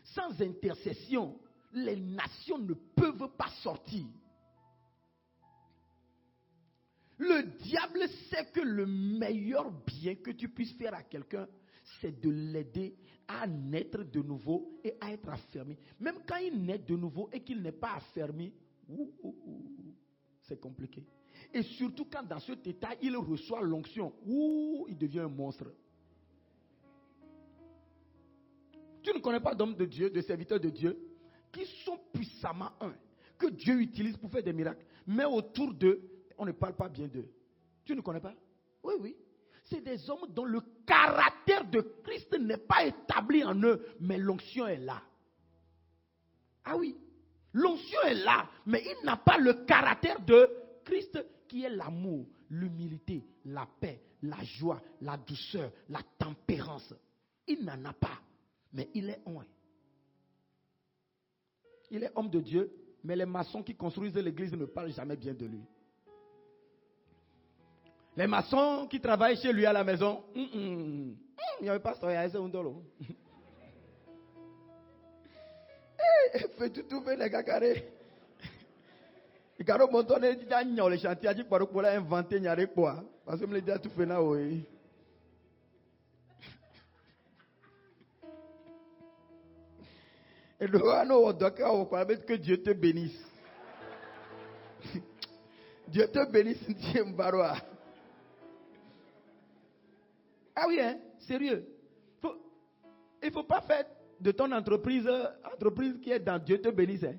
sans intercession, les nations ne peuvent pas sortir. Le diable sait que le meilleur bien que tu puisses faire à quelqu'un, c'est de l'aider à naître de nouveau et à être affermi. Même quand il naît de nouveau et qu'il n'est pas affermi, c'est compliqué. Et surtout quand dans cet état, il reçoit l'onction, il devient un monstre. Tu ne connais pas d'hommes de Dieu, de serviteurs de Dieu, qui sont puissamment un, que Dieu utilise pour faire des miracles. Mais autour d'eux, on ne parle pas bien d'eux. Tu ne connais pas? Oui, oui. C'est des hommes dont le caractère de Christ n'est pas établi en eux, mais l'onction est là. Ah oui, l'onction est là, mais il n'a pas le caractère de Christ qui est l'amour, l'humilité, la paix, la joie, la douceur, la tempérance. Il n'en a pas, mais il est un. Il est homme de Dieu, mais les maçons qui construisent l'église ne parlent jamais bien de lui. Les maçons qui travaillent chez lui à la maison, il n'y avait pas ça, il y a un dollar. Fais tout, les gars carrés. Les gars, mon ton est dit, les chantiers, il dit, pour inventer, il n'y a quoi. Parce que je me dis, tout fait là, oui. Et que Dieu te bénisse. Dieu te bénisse, Dieu Mbaroa. Ah oui, hein, sérieux. Il ne faut pas faire de ton entreprise qui est dans Dieu te bénisse. Hein.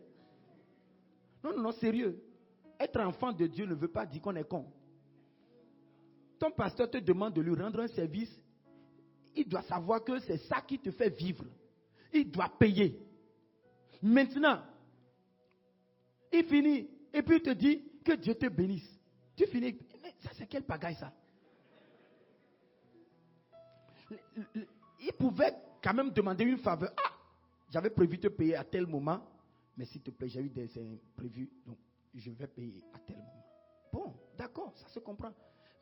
Non, sérieux. Être enfant de Dieu ne veut pas dire qu'on est con. Ton pasteur te demande de lui rendre un service. Il doit savoir que c'est ça qui te fait vivre. Il doit payer. Maintenant, il finit et puis il te dit que Dieu te bénisse. Tu finis. Mais ça, c'est quelle pagaille ça? Il pouvait quand même demander une faveur. Ah, j'avais prévu de te payer à tel moment, mais s'il te plaît, j'ai eu des imprévus, donc je vais payer à tel moment. Bon, d'accord, ça se comprend.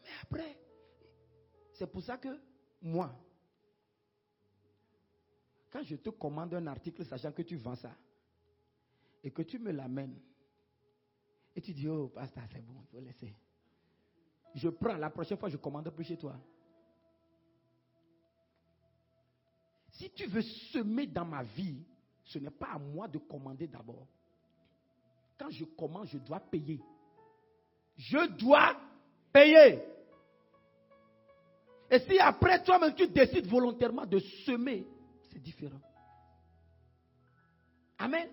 Mais après, c'est pour ça que moi, quand je te commande un article sachant que tu vends ça, et que tu me l'amènes, et tu dis, oh, pasteur, c'est bon, il faut laisser. Je prends, la prochaine fois, je ne commande plus chez toi. Si tu veux semer dans ma vie, ce n'est pas à moi de commander d'abord. Quand je commande, je dois payer. Je dois payer. Et si après toi-même tu décides volontairement de semer, c'est différent. Amen.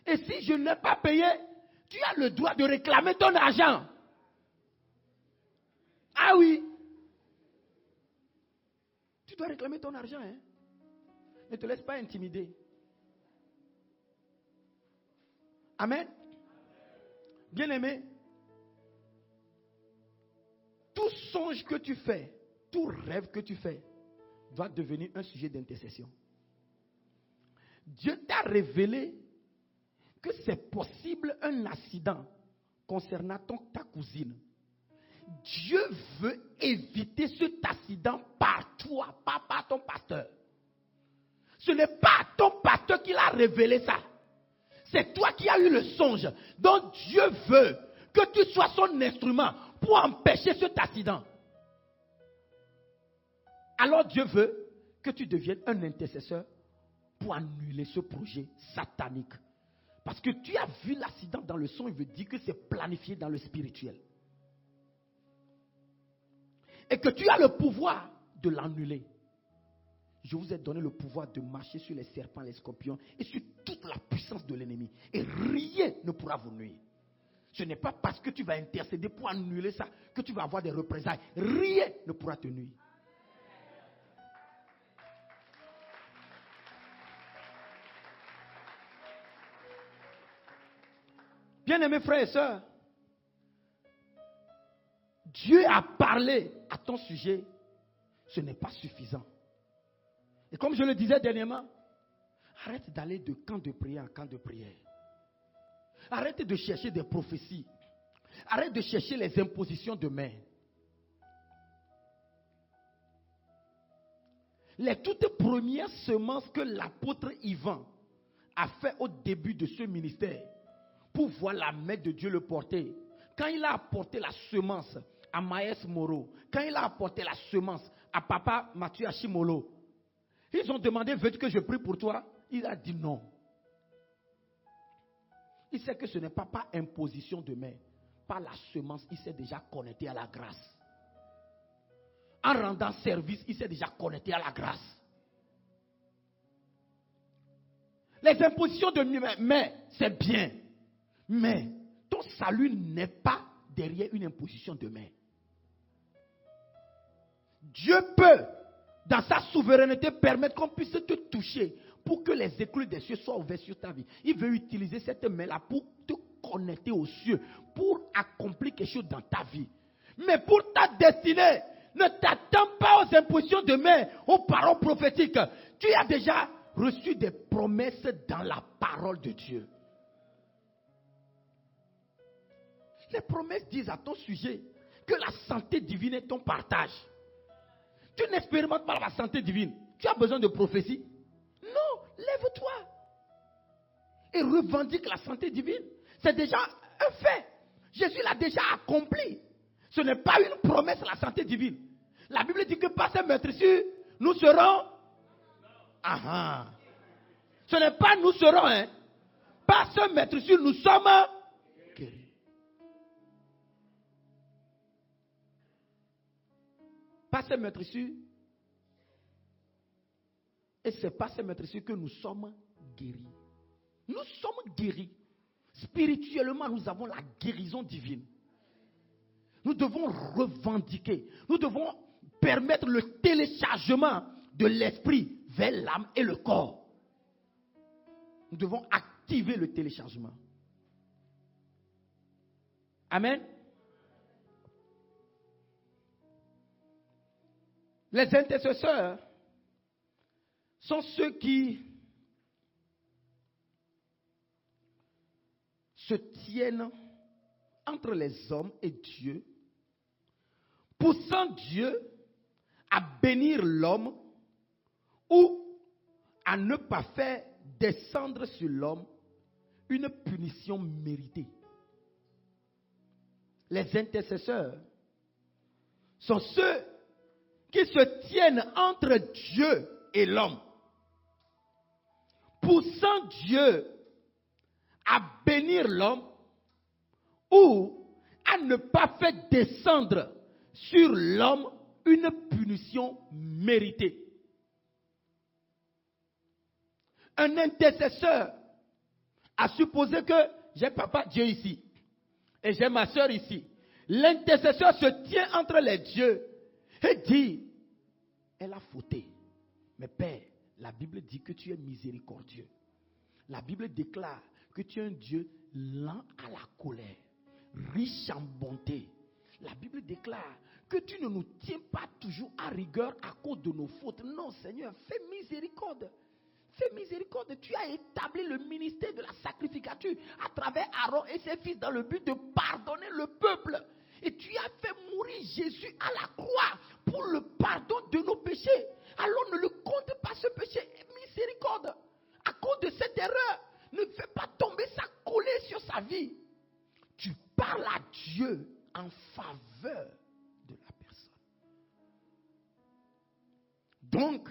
Et si je n'ai pas payé, tu as le droit de réclamer ton argent. Ah oui. Tu dois réclamer ton argent, hein. Ne te laisse pas intimider. Amen. Bien-aimé, tout songe que tu fais, tout rêve que tu fais, doit devenir un sujet d'intercession. Dieu t'a révélé que c'est possible un accident concernant ta cousine. Dieu veut éviter cet accident par toi, pas par ton pasteur. Ce n'est pas ton pasteur qui l'a révélé ça. C'est toi qui as eu le songe. Donc Dieu veut que tu sois son instrument pour empêcher cet accident. Alors Dieu veut que tu deviennes un intercesseur pour annuler ce projet satanique. Parce que tu as vu l'accident dans le son, il veut dire que c'est planifié dans le spirituel. Et que tu as le pouvoir de l'annuler. Je vous ai donné le pouvoir de marcher sur les serpents, les scorpions et sur toute la puissance de l'ennemi. Et rien ne pourra vous nuire. Ce n'est pas parce que tu vas intercéder pour annuler ça que tu vas avoir des représailles. Rien ne pourra te nuire. Bien-aimés frères et sœurs, Dieu a parlé à ton sujet, ce n'est pas suffisant. Et comme je le disais dernièrement, arrête d'aller de camp de prière en camp de prière. Arrête de chercher des prophéties. Arrête de chercher les impositions de main. Les toutes premières semences que l'apôtre Ivan a fait au début de ce ministère, pour voir la main de Dieu le porter. Quand il a apporté la semence à Maës Moro, quand il a apporté la semence à Papa Mathieu Hachimolo, ils ont demandé, veux-tu que je prie pour toi? Il a dit non. Il sait que ce n'est pas par imposition de main. Par la semence, il s'est déjà connecté à la grâce. En rendant service, il s'est déjà connecté à la grâce. Les impositions de main, c'est bien. Mais ton salut n'est pas derrière une imposition de main. Dieu peut, dans sa souveraineté, permettre qu'on puisse te toucher pour que les écluses des cieux soient ouverts sur ta vie. Il veut utiliser cette main-là pour te connecter aux cieux, pour accomplir quelque chose dans ta vie. Mais pour ta destinée, ne t'attends pas aux impositions de main, aux paroles prophétiques. Tu as déjà reçu des promesses dans la parole de Dieu. Les promesses disent à ton sujet que la santé divine est ton partage. Tu n'expérimentes pas la santé divine. Tu as besoin de prophétie? Non, lève-toi et revendique la santé divine. C'est déjà un fait. Jésus l'a déjà accompli. Ce n'est pas une promesse, la santé divine. La Bible dit que par ces meurtrissures, nous serons... Ce n'est pas nous serons, hein. Par ces meurtrissures, nous sommes guéris. Par ces meurtrissures, et c'est par ces meurtrissures que nous sommes guéris. Nous sommes guéris. Spirituellement, nous avons la guérison divine. Nous devons revendiquer. Nous devons permettre le téléchargement de l'esprit vers l'âme et le corps. Nous devons activer le téléchargement. Amen. Les intercesseurs sont ceux qui se tiennent entre les hommes et Dieu, poussant Dieu à bénir l'homme ou à ne pas faire descendre sur l'homme une punition méritée. Les intercesseurs sont ceux qui se tiennent entre Dieu et l'homme, poussant Dieu à bénir l'homme ou à ne pas faire descendre sur l'homme une punition méritée. Un intercesseur a supposé que j'ai papa Dieu ici et j'ai ma soeur ici. L'intercesseur se tient entre les dieux et dit, elle a fauté. Mais Père, la Bible dit que tu es miséricordieux. La Bible déclare que tu es un Dieu lent à la colère, riche en bonté. La Bible déclare que tu ne nous tiens pas toujours à rigueur à cause de nos fautes. Non, Seigneur, fais miséricorde. Fais miséricorde. Tu as établi le ministère de la sacrificature à travers Aaron et ses fils dans le but de pardonner le peuple. Et tu as fait mourir Jésus à la croix pour le pardon de nos péchés. Alors ne le compte pas ce péché. Miséricorde. À cause de cette erreur, ne fais pas tomber sa colère sur sa vie. Tu parles à Dieu en faveur de la personne. Donc,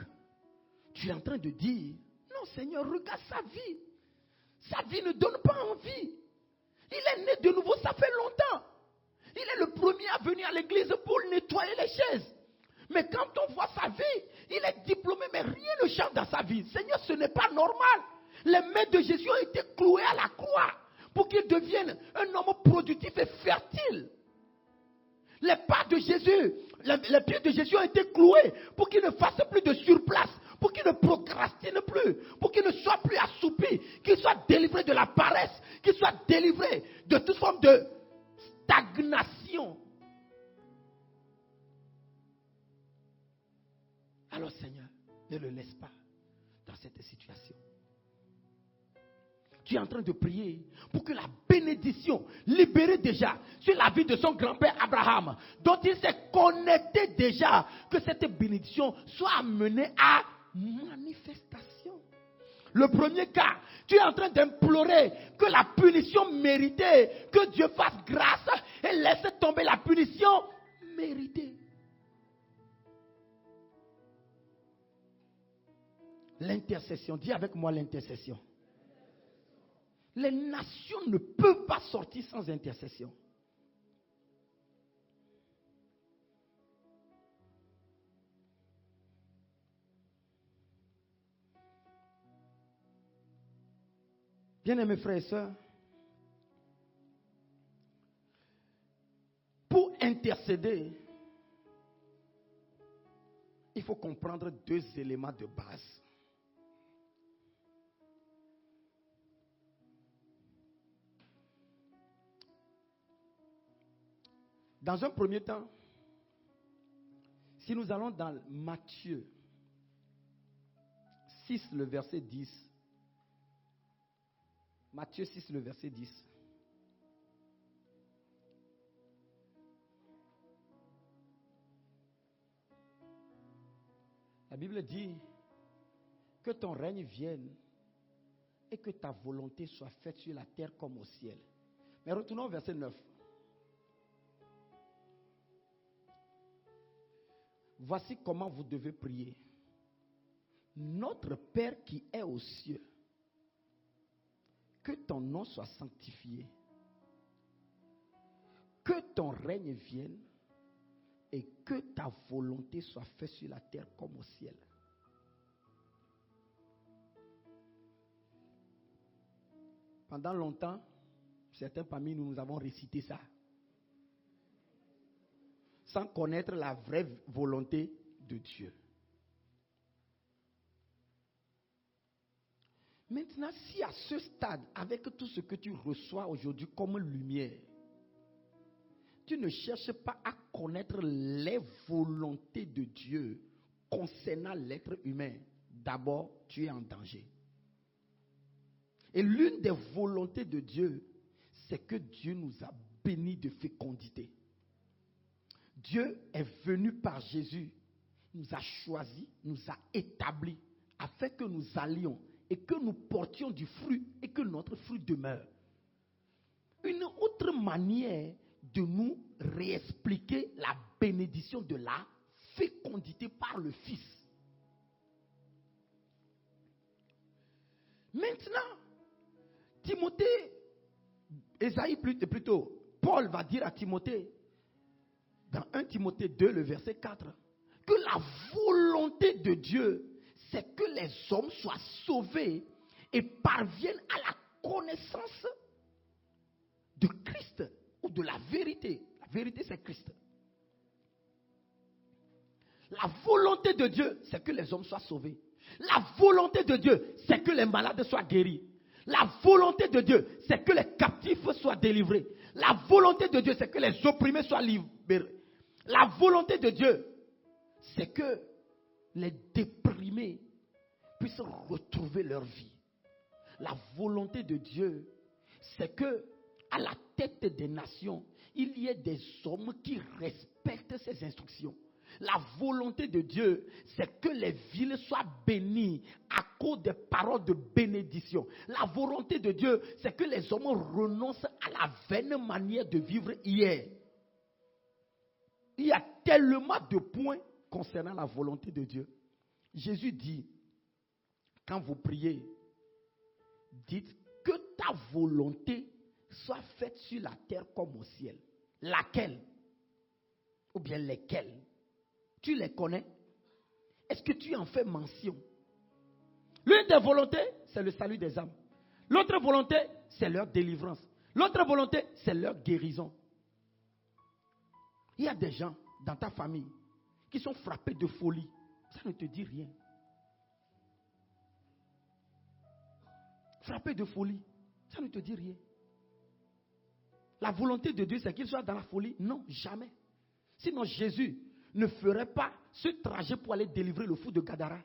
tu es en train de dire, non Seigneur, regarde sa vie. Sa vie ne donne pas envie. Il est né de nouveau, ça fait longtemps. Il est le premier à venir à l'église pour nettoyer les chaises. Mais quand on voit sa vie, il est diplômé, mais rien ne change dans sa vie. Seigneur, ce n'est pas normal. Les mains de Jésus ont été clouées à la croix pour qu'il devienne un homme productif et fertile. Les pas de Jésus, les pieds de Jésus ont été cloués pour qu'il ne fasse plus de surplace, pour qu'il ne procrastine plus, pour qu'il ne soit plus assoupi, qu'il soit délivré de la paresse, qu'il soit délivré de de toute forme de stagnation. Alors Seigneur, ne le laisse pas dans cette situation. Tu es en train de prier pour que la bénédiction libérée déjà sur la vie de son grand-père Abraham, dont il s'est connecté déjà, que cette bénédiction soit amenée à manifestation. Le premier cas, tu es en train d'implorer que la punition méritée, que Dieu fasse grâce et laisse tomber la punition méritée. L'intercession, dis avec moi l'intercession. Les nations ne peuvent pas sortir sans intercession. Bien-aimés frères et sœurs, pour intercéder, il faut comprendre deux éléments de base. Dans un premier temps, si nous allons dans Matthieu 6, le verset 10. Matthieu 6, le verset 10. La Bible dit que ton règne vienne et que ta volonté soit faite sur la terre comme au ciel. Mais retournons au verset 9. Voici comment vous devez prier. Notre Père qui est aux cieux, que ton nom soit sanctifié, que ton règne vienne et que ta volonté soit faite sur la terre comme au ciel. Pendant longtemps, certains parmi nous, nous avons récité ça, sans connaître la vraie volonté de Dieu. Maintenant, si à ce stade, avec tout ce que tu reçois aujourd'hui comme lumière, tu ne cherches pas à connaître les volontés de Dieu concernant l'être humain, d'abord, tu es en danger. Et l'une des volontés de Dieu, c'est que Dieu nous a bénis de fécondité. Dieu est venu par Jésus, nous a choisis, nous a établis, afin que nous allions et que nous portions du fruit et que notre fruit demeure. Une autre manière de nous réexpliquer la bénédiction de la fécondité par le Fils. Maintenant, Paul va dire à Timothée, dans 1 Timothée 2, le verset 4, que la volonté de Dieu, c'est que les hommes soient sauvés et parviennent à la connaissance de Christ ou de la vérité. La vérité, c'est Christ. La volonté de Dieu, c'est que les hommes soient sauvés. La volonté de Dieu, c'est que les malades soient guéris. La volonté de Dieu, c'est que les captifs soient délivrés. La volonté de Dieu, c'est que les opprimés soient libérés. La volonté de Dieu, c'est que les déprimés puissent retrouver leur vie. La volonté de Dieu, c'est que à la tête des nations, il y ait des hommes qui respectent ses instructions. La volonté de Dieu, c'est que les villes soient bénies à cause des paroles de bénédiction. La volonté de Dieu, c'est que les hommes renoncent à la vaine manière de vivre hier. Il y a tellement de points concernant la volonté de Dieu. Jésus dit, quand vous priez, dites que ta volonté soit faite sur la terre comme au ciel. Laquelle? Ou bien lesquelles? Tu les connais? Est-ce que tu en fais mention? L'une des volontés, c'est le salut des âmes. L'autre volonté, c'est leur délivrance. L'autre volonté, c'est leur guérison. Il y a des gens dans ta famille qui sont frappés de folie. Ça ne te dit rien. Frappés de folie, ça ne te dit rien. La volonté de Dieu, c'est qu'il soit dans la folie? Non, jamais. Sinon, Jésus ne ferait pas ce trajet pour aller délivrer le fou de Gadara.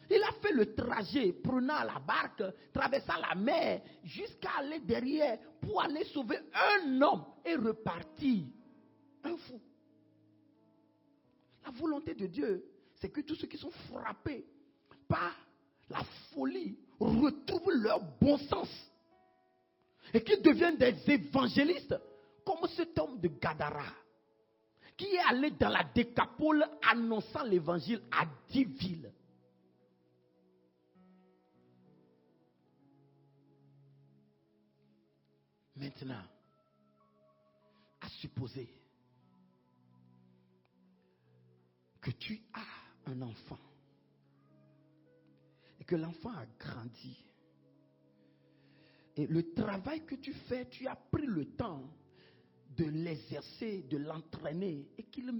Il a fait le trajet, prenant la barque, traversant la mer, jusqu'à aller derrière pour aller sauver un homme et repartir. Un fou. La volonté de Dieu, c'est que tous ceux qui sont frappés par la folie retrouvent leur bon sens. Et qu'ils deviennent des évangélistes, comme cet homme de Gadara, qui est allé dans la Décapole annonçant l'évangile à 10 villes. Maintenant, à supposer que tu as un enfant et que l'enfant a grandi. Et le travail que tu fais, tu as pris le temps de l'exercer, de l'entraîner et qu'il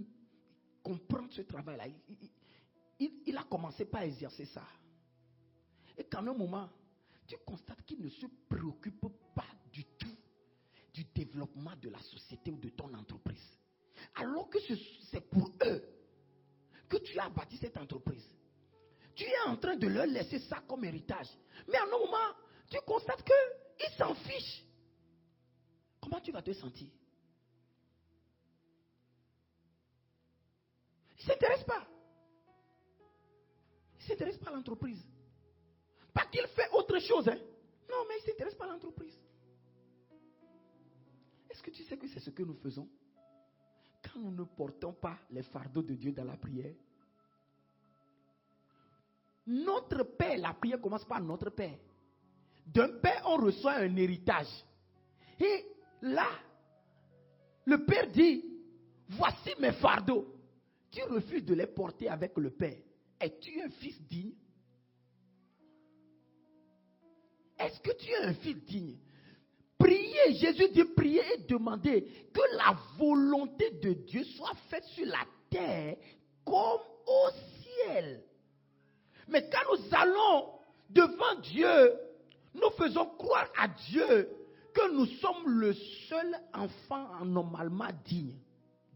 comprenne ce travail-là. Il a commencé par exercer ça. Et qu'en un moment, tu constates qu'il ne se préoccupe pas du tout du développement de la société ou de ton entreprise. Alors que c'est pour eux que tu as bâti cette entreprise. Tu es en train de leur laisser ça comme héritage. Mais à un moment, tu constates qu'ils s'en fichent. Comment tu vas te sentir? Ils ne s'intéressent pas. Ils ne s'intéressent pas à l'entreprise. Pas qu'il fait autre chose. Hein? Non, mais ils ne s'intéressent pas à l'entreprise. Est-ce que tu sais que c'est ce que nous faisons quand nous ne portons pas les fardeaux de Dieu dans la prière? Notre Père, la prière commence par notre Père. D'un Père, on reçoit un héritage. Et là, le Père dit, voici mes fardeaux. Tu refuses de les porter avec le Père. Es-tu un fils digne? Est-ce que tu es un fils digne? Priez, Jésus dit prier et demander que la volonté de Dieu soit faite sur la terre comme au ciel. Mais quand nous allons devant Dieu, nous faisons croire à Dieu que nous sommes le seul enfant normalement digne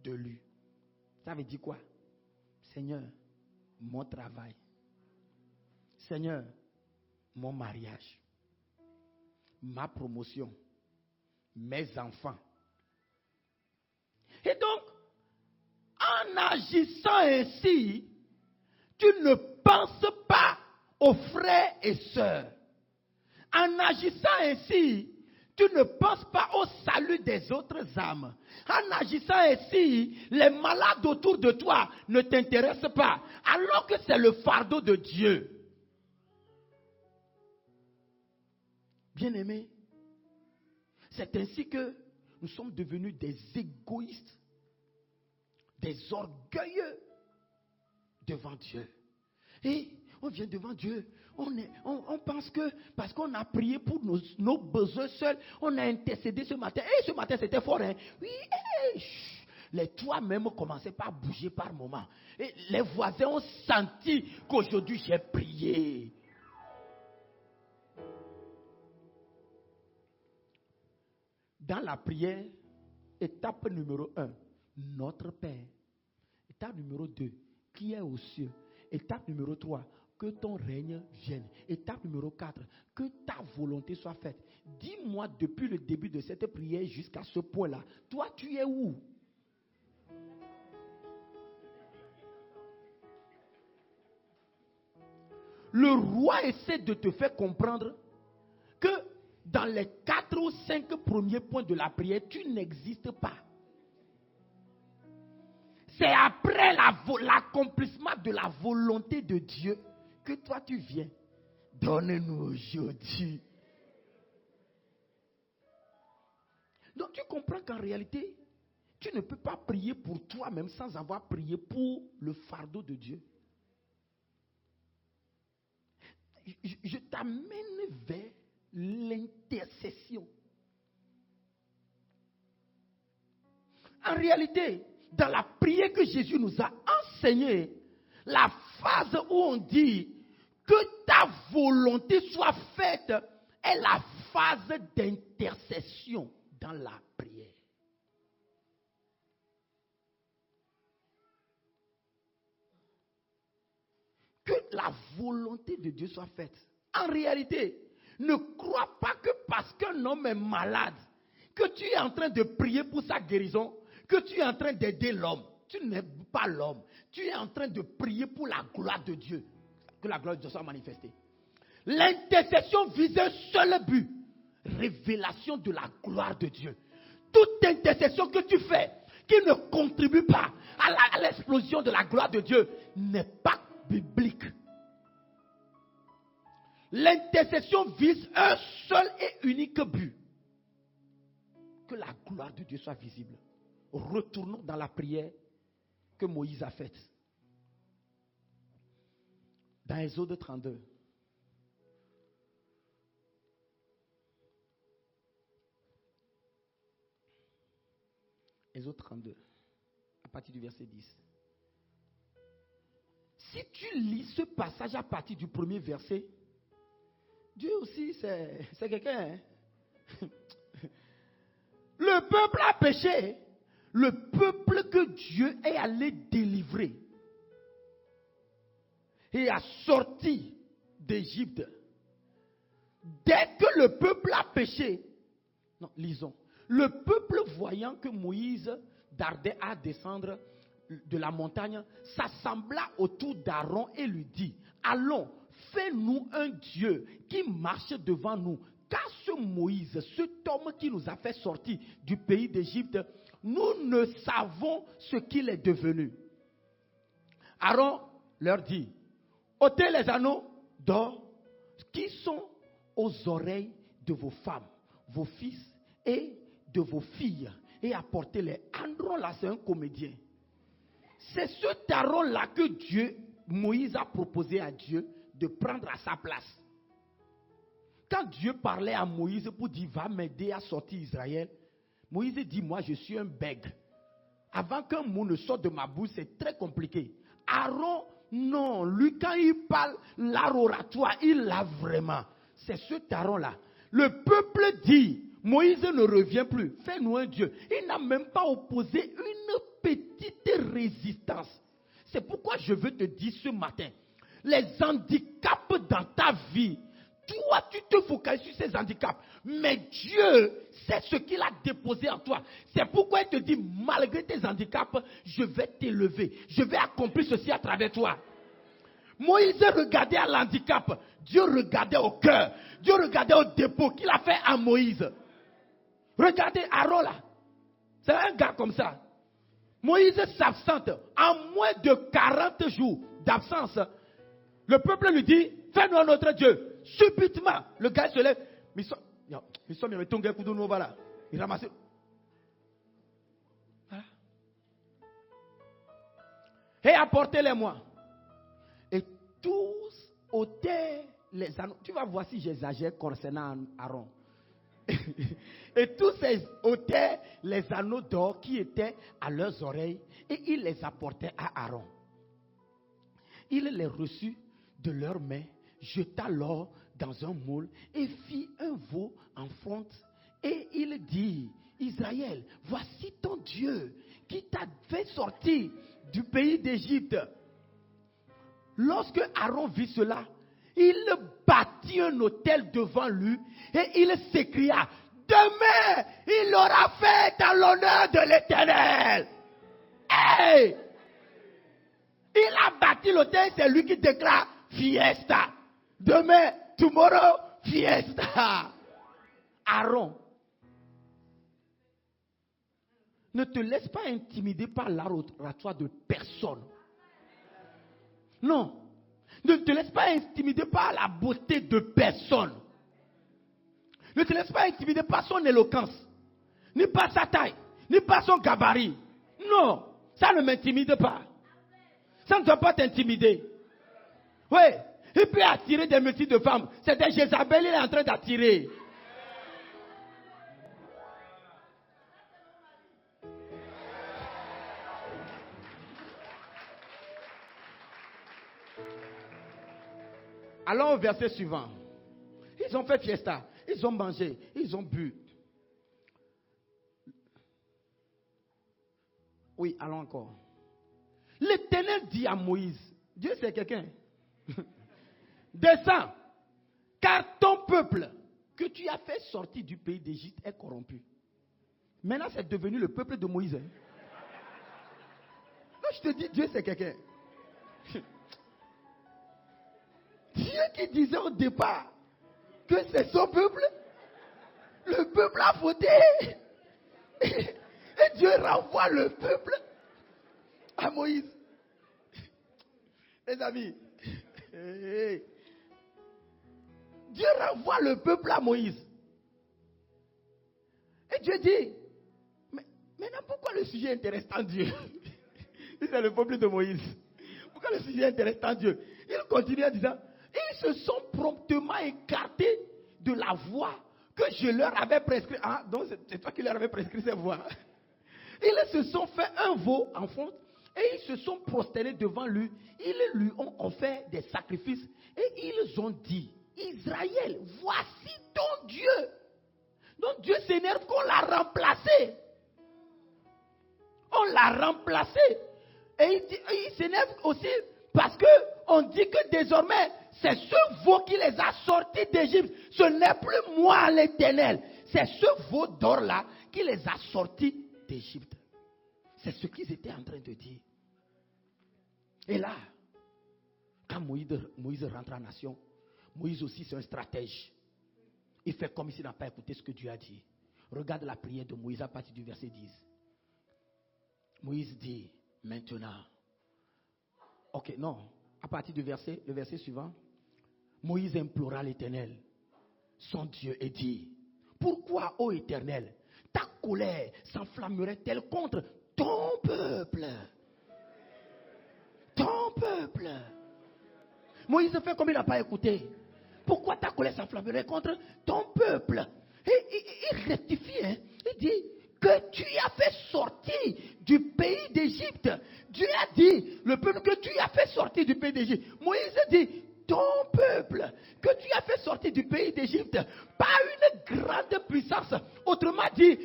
de lui. Ça veut dire quoi? Seigneur, mon travail. Seigneur, mon mariage. Ma promotion. Mes enfants. Et donc, en agissant ainsi, tu ne penses pas aux frères et sœurs. En agissant ainsi, tu ne penses pas au salut des autres âmes. En agissant ainsi, les malades autour de toi ne t'intéressent pas, alors que c'est le fardeau de Dieu. Bien-aimés, c'est ainsi que nous sommes devenus des égoïstes, des orgueilleux devant Dieu. Et on vient devant Dieu, on pense que parce qu'on a prié pour nos besoins seuls, on a intercédé ce matin. Et ce matin c'était fort, hein? Oui, les toits même commençaient pas à bouger par moments. Et les voisins ont senti qu'aujourd'hui j'ai prié. Dans la prière, étape numéro 1, notre Père. Étape numéro 2, qui est aux cieux. Étape numéro 3, que ton règne vienne. Étape numéro 4, que ta volonté soit faite. Dis-moi depuis le début de cette prière jusqu'à ce point-là, toi tu es où? Le roi essaie de te faire comprendre que dans les 4 ou 5 premiers points de la prière, tu n'existes pas. C'est après l'accomplissement de la volonté de Dieu que toi tu viens. Donne-nous aujourd'hui. Donc tu comprends qu'en réalité, tu ne peux pas prier pour toi-même sans avoir prié pour le fardeau de Dieu. Je t'amène vers l'intercession. En réalité, dans la prière que Jésus nous a enseignée, la phase où on dit que ta volonté soit faite est la phase d'intercession dans la prière. Que la volonté de Dieu soit faite. En réalité, ne crois pas que parce qu'un homme est malade, que tu es en train de prier pour sa guérison, que tu es en train d'aider l'homme. Tu n'es pas l'homme. Tu es en train de prier pour la gloire de Dieu. Que la gloire de Dieu soit manifestée. L'intercession vise un seul but. Révélation de la gloire de Dieu. Toute intercession que tu fais qui ne contribue pas à l'explosion de la gloire de Dieu n'est pas biblique. L'intercession vise un seul et unique but. Que la gloire de Dieu soit visible. Retournons dans la prière que Moïse a faite. Dans Exode 32. Exode 32, à partir du verset 10. Si tu lis ce passage à partir du premier verset, Dieu aussi, c'est quelqu'un. Hein? Le peuple a péché. Le peuple que Dieu est allé délivrer et a sorti d'Égypte. Dès que le peuple a péché, non, lisons. Le peuple, voyant que Moïse tardait à descendre de la montagne, s'assembla autour d'Aaron et lui dit: allons, fais-nous un Dieu qui marche devant nous. Car ce Moïse, cet homme qui nous a fait sortir du pays d'Égypte, nous ne savons ce qu'il est devenu. Aaron leur dit: ôtez les anneaux d'or qui sont aux oreilles de vos femmes, vos fils et de vos filles, et apportez-les. Aaron là, c'est un comédien. C'est cet Aaron là que Moïse a proposé à Dieu de prendre à sa place. Quand Dieu parlait à Moïse pour dire: va m'aider à sortir Israël, Moïse dit: moi je suis un bègue. Avant qu'un mot ne sorte de ma bouche, c'est très compliqué. Aaron, non, lui quand il parle l'art oratoire, il l'a vraiment. C'est cet Aaron là. Le peuple dit: Moïse ne revient plus, fais-nous un Dieu. Il n'a même pas opposé une petite résistance. C'est pourquoi je veux te dire ce matin, les handicaps dans ta vie, toi tu te focalises sur ces handicaps, mais Dieu sait ce qu'il a déposé en toi. C'est pourquoi il te dit: malgré tes handicaps, je vais t'élever, je vais accomplir ceci à travers toi. Moïse regardait à l'handicap, Dieu regardait au cœur, Dieu regardait au dépôt qu'il a fait à Moïse. Regardez Aaron là, c'est un gars comme ça. Moïse s'absente. En moins de 40 jours d'absence, le peuple lui dit: fais-nous un autre Dieu. Subitement, le gars se lève. Il ramasse. Voilà. Et apportez-les-moi. Et tous ôtaient les anneaux. Tu vas voir si j'exagère concernant Aaron. Et tous ôtaient les anneaux d'or qui étaient à leurs oreilles et ils les apportaient à Aaron. Il les reçut de leurs mains, jeta l'or dans un moule et fit un veau en fonte. Et il dit: Israël, voici ton Dieu qui t'a fait sortir du pays d'Égypte. Lorsque Aaron vit cela, il bâtit un autel devant lui et il s'écria: demain, il l'aura fait dans l'honneur de l'Éternel. Hey! Il a bâti l'autel, c'est lui qui déclare: fiesta. Demain, tomorrow, fiesta. Aaron, ne te laisse pas intimider par l'art oratoire de personne. Non. Ne te laisse pas intimider par la beauté de personne. Ne te laisse pas intimider par son éloquence, ni par sa taille, ni par son gabarit. Non, ça ne m'intimide pas. Ça ne doit pas t'intimider. Oui, il peut attirer des multitudes de femmes. C'est des Jézabel, il est en train d'attirer. Allons au verset suivant. Ils ont fait fiesta, ils ont mangé, ils ont bu. Oui, allons encore. L'Éternel dit à Moïse, Dieu c'est quelqu'un. Descends, car ton peuple que tu as fait sortir du pays d'Égypte est corrompu. Maintenant, c'est devenu le peuple de Moïse. Non, je te dis, Dieu c'est quelqu'un. Dieu qui disait au départ que c'est son peuple, le peuple a fauté. Et Dieu renvoie le peuple à Moïse. Les amis, Dieu renvoie le peuple à Moïse. Et Dieu dit, mais maintenant pourquoi le sujet intéresse tant Dieu? C'est le peuple de Moïse. Pourquoi le sujet intéresse tant Dieu? Il continue en disant, ils se sont promptement écartés de la voie que je leur avais prescrite. Ah, donc c'est toi qui leur avais prescrit cette voie. Ils se sont fait un veau en fonte et ils se sont prosternés devant lui. Ils lui ont offert des sacrifices et ils ont dit, Israël, voici ton Dieu. Donc Dieu s'énerve qu'on l'a remplacé. On l'a remplacé. Et il s'énerve aussi parce qu'on dit que désormais, c'est ce veau qui les a sortis d'Égypte. Ce n'est plus moi l'Éternel. C'est ce veau d'or-là qui les a sortis d'Égypte. C'est ce qu'ils étaient en train de dire. Et là, quand Moïse rentre en nation, Moïse aussi c'est un stratège. Il fait comme s'il n'a pas écouté ce que Dieu a dit. Regarde la prière de Moïse à partir du verset 10. Moïse dit, maintenant. Ok, non. À partir du le verset suivant. Moïse implora l'Éternel, son Dieu, et dit, pourquoi, ô Éternel, ta colère s'enflammerait-elle contre ton peuple? Ton peuple. Moïse fait comme il n'a pas écouté. Pourquoi ta colère s'enflammerait contre ton peuple? Et il rectifie, hein? Il dit que tu as fait sortir du pays d'Égypte. Dieu a dit, le peuple que tu as fait sortir du pays d'Égypte. Moïse dit, ton peuple que tu as fait sortir du pays d'Égypte par une grande puissance. Autrement dit,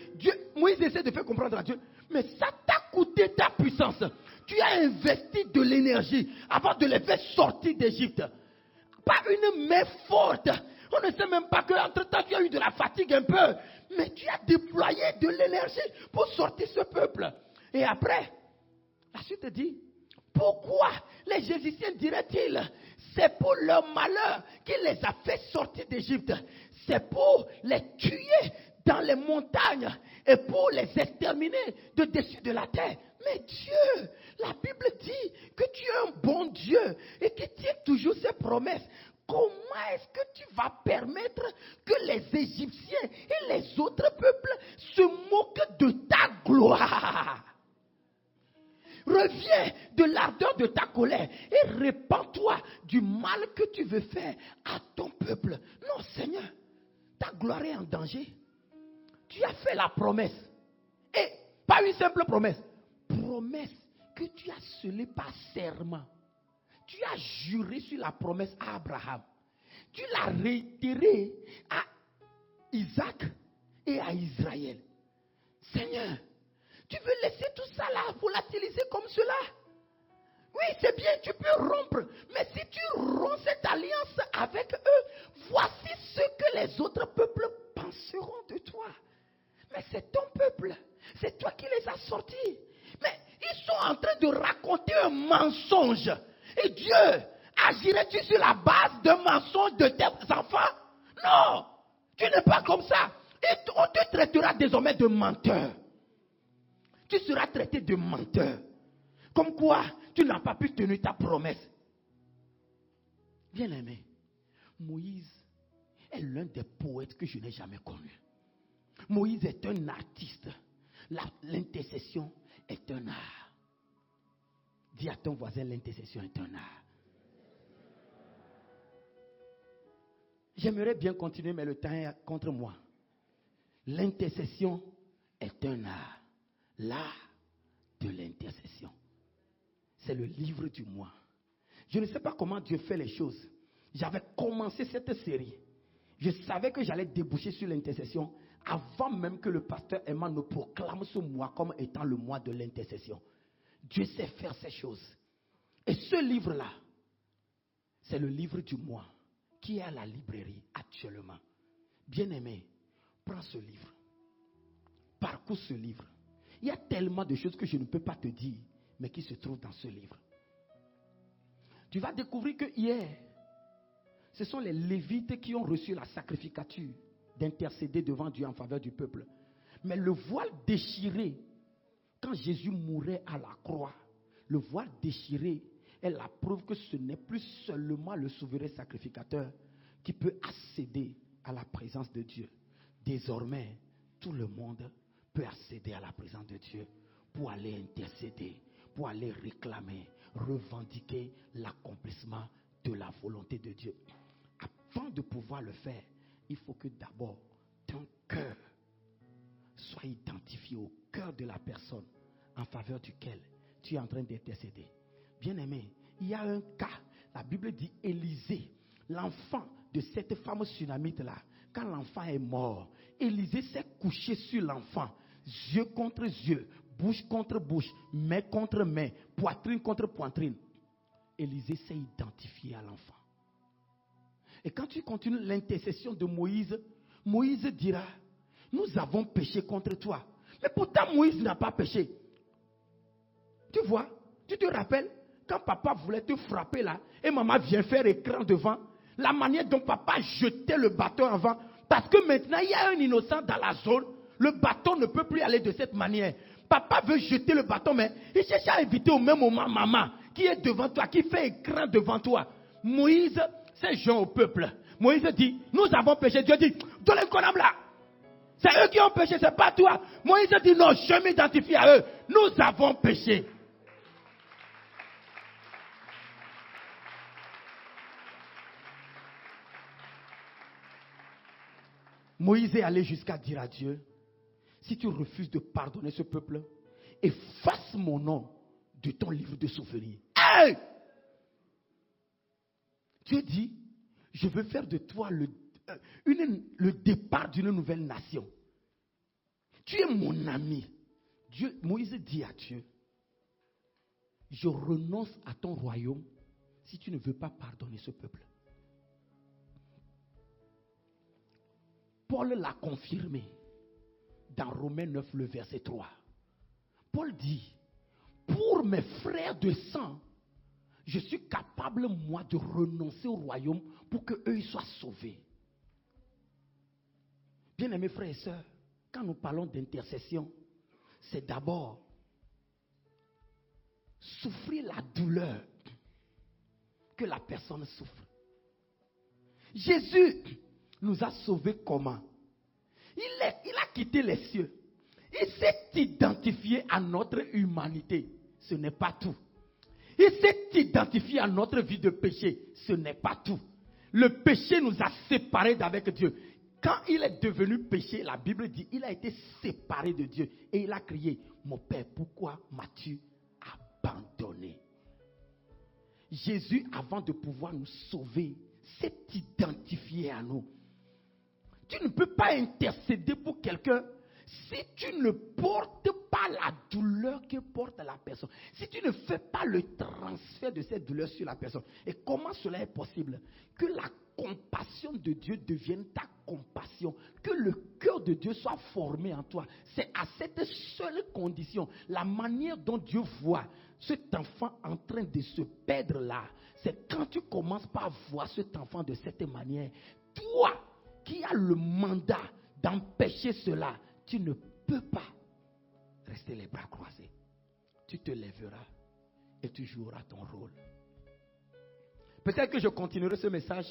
Moïse essaie de faire comprendre à Dieu, mais ça t'a coûté ta puissance. Tu as investi de l'énergie avant de les faire sortir d'Égypte. Par une main forte. On ne sait même pas qu'entre-temps tu as eu de la fatigue un peu. Mais tu as déployé de l'énergie pour sortir ce peuple. Et après, la suite dit, pourquoi les Égyptiens diraient-ils, c'est pour leur malheur qu'il les a fait sortir d'Égypte. C'est pour les tuer dans les montagnes et pour les exterminer de dessus de la terre. Mais Dieu, la Bible dit que tu es un bon Dieu et qui tient toujours ses promesses. Comment est-ce que tu vas permettre que les Égyptiens et les autres peuples se moquent de ta gloire? Reviens de l'ardeur de ta colère et répands-toi du mal que tu veux faire à ton peuple. Non, Seigneur, ta gloire est en danger. Tu as fait la promesse. Et pas une simple promesse. Promesse que tu as scellée par serment. Tu as juré sur la promesse à Abraham. Tu l'as réitérée à Isaac et à Israël. Seigneur, tu veux laisser tout ça là, volatiliser comme cela? Oui, c'est bien, tu peux rompre. Mais si tu romps cette alliance avec eux, voici ce que les autres peuples penseront de toi. Mais c'est ton peuple. C'est toi qui les as sortis. Mais ils sont en train de raconter un mensonge. Et Dieu, agirais-tu sur la base d'un mensonge de tes enfants? Non, tu n'es pas comme ça. Et on te traitera désormais de menteur. Tu seras traité de menteur. Comme quoi, tu n'as pas pu tenir ta promesse. Bien-aimé, Moïse est l'un des poètes que je n'ai jamais connu. Moïse est un artiste. L'intercession est un art. Dis à ton voisin, l'intercession est un art. J'aimerais bien continuer, mais le temps est contre moi. L'intercession est un art. L'art de l'intercession. C'est le livre du mois. Je ne sais pas comment Dieu fait les choses. J'avais commencé cette série. Je savais que j'allais déboucher sur l'intercession avant même que le pasteur Emma ne proclame ce mois comme étant le mois de l'intercession. Dieu sait faire ces choses. Et ce livre-là, c'est le livre du mois qui est à la librairie actuellement. Bien-aimé, prends ce livre. Parcours ce livre. Il y a tellement de choses que je ne peux pas te dire, mais qui se trouvent dans ce livre. Tu vas découvrir que hier, ce sont les Lévites qui ont reçu la sacrificature d'intercéder devant Dieu en faveur du peuple. Mais le voile déchiré, quand Jésus mourait à la croix, le voile déchiré est la preuve que ce n'est plus seulement le souverain sacrificateur qui peut accéder à la présence de Dieu. Désormais, tout le monde peut accéder à la présence de Dieu pour aller intercéder, pour aller réclamer, revendiquer l'accomplissement de la volonté de Dieu. Avant de pouvoir le faire, il faut que d'abord ton cœur soit identifié au cœur de la personne en faveur duquel tu es en train d'intercéder. Bien-aimé, il y a un cas, la Bible dit Élisée, l'enfant de cette femme sunamite-là, quand l'enfant est mort, Élisée s'est couché sur l'enfant, yeux contre yeux, bouche contre bouche, main contre main, poitrine contre poitrine. Élisée s'est identifié à l'enfant. Et quand tu continues l'intercession de Moïse, Moïse dira, nous avons péché contre toi. Mais pourtant Moïse n'a pas péché. Tu vois, tu te rappelles, quand papa voulait te frapper là, et maman vient faire écran devant, la manière dont papa jetait le bâton avant, parce que maintenant il y a un innocent dans la zone, le bâton ne peut plus aller de cette manière. Papa veut jeter le bâton, mais il cherche à éviter au même moment maman, qui est devant toi, qui fait écran devant toi. Moïse, c'est Jean au peuple. Moïse dit, nous avons péché. Dieu dit, donnez qu'on a là. C'est eux qui ont péché, c'est pas toi. Moïse dit, non, je m'identifie à eux. Nous avons péché. Moïse est allé jusqu'à dire à Dieu, si tu refuses de pardonner ce peuple, efface mon nom de ton livre de souvenirs. Hey! Dieu dit, je veux faire de toi le départ d'une nouvelle nation. Tu es mon ami. Moïse dit à Dieu, je renonce à ton royaume si tu ne veux pas pardonner ce peuple. Paul l'a confirmé dans Romains 9, le verset 3. Paul dit, pour mes frères de sang, je suis capable, moi, de renoncer au royaume pour qu'eux soient sauvés. Bien-aimés frères et sœurs, quand nous parlons d'intercession, c'est d'abord souffrir la douleur que la personne souffre. Jésus nous a sauvés comment? Il a quitté les cieux. Il s'est identifié à notre humanité. Ce n'est pas tout. Il s'est identifié à notre vie de péché. Ce n'est pas tout. Le péché nous a séparés d'avec Dieu. Quand il est devenu péché, la Bible dit, il a été séparé de Dieu. Et il a crié, mon Père, pourquoi m'as-tu abandonné? Jésus, avant de pouvoir nous sauver, s'est identifié à nous. Tu ne peux pas intercéder pour quelqu'un si tu ne portes pas la douleur que porte la personne. Si tu ne fais pas le transfert de cette douleur sur la personne. Et comment cela est possible? Que la compassion de Dieu devienne ta compassion. Que le cœur de Dieu soit formé en toi. C'est à cette seule condition. La manière dont Dieu voit cet enfant en train de se perdre là, c'est quand tu commences par voir cet enfant de cette manière. Toi qui as le mandat d'empêcher cela, tu ne peux pas rester les bras croisés. Tu te lèveras et tu joueras ton rôle. Peut-être que je continuerai ce message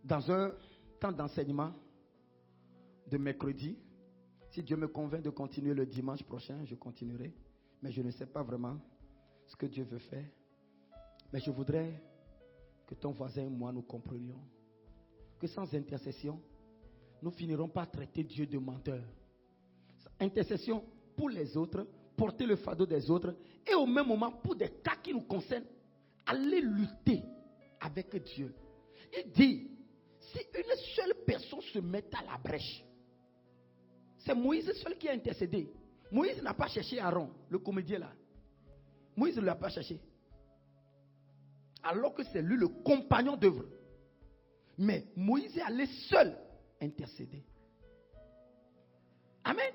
dans un temps d'enseignement de mercredi. Si Dieu me convainc de continuer le dimanche prochain, je continuerai. Mais je ne sais pas vraiment ce que Dieu veut faire. Mais je voudrais que ton voisin et moi nous comprenions que sans intercession, nous finirons par traiter Dieu de menteur. Intercession pour les autres, porter le fardeau des autres, et au même moment, pour des cas qui nous concernent, aller lutter avec Dieu. Il dit, Si une seule personne se met à la brèche, c'est Moïse seul qui a intercédé. Moïse n'a pas cherché Aaron, le comédien là. Moïse ne l'a pas cherché. Alors que c'est lui le compagnon d'œuvre. Mais Moïse est allé seul intercéder. Amen.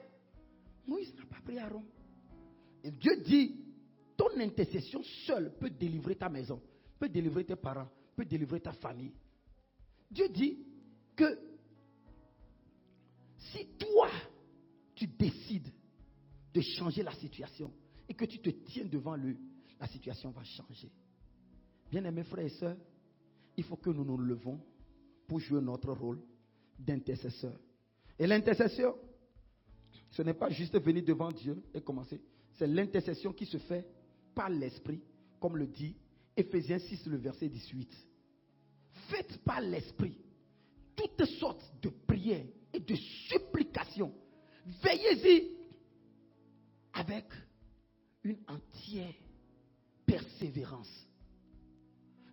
Moïse n'a pas pris Aaron. Et Dieu dit, ton intercession seule peut délivrer ta maison, peut délivrer tes parents, peut délivrer ta famille. Dieu dit que si toi, tu décides de changer la situation et que tu te tiens devant lui, la situation va changer. Bien-aimés frères et sœurs, il faut que nous nous levons pour jouer notre rôle d'intercesseur. Et l'intercession, ce n'est pas juste venir devant Dieu et commencer. C'est l'intercession qui se fait par l'Esprit, comme le dit Éphésiens 6, le verset 18. Faites par l'Esprit toutes sortes de prières et de supplications. Veillez-y avec une entière persévérance.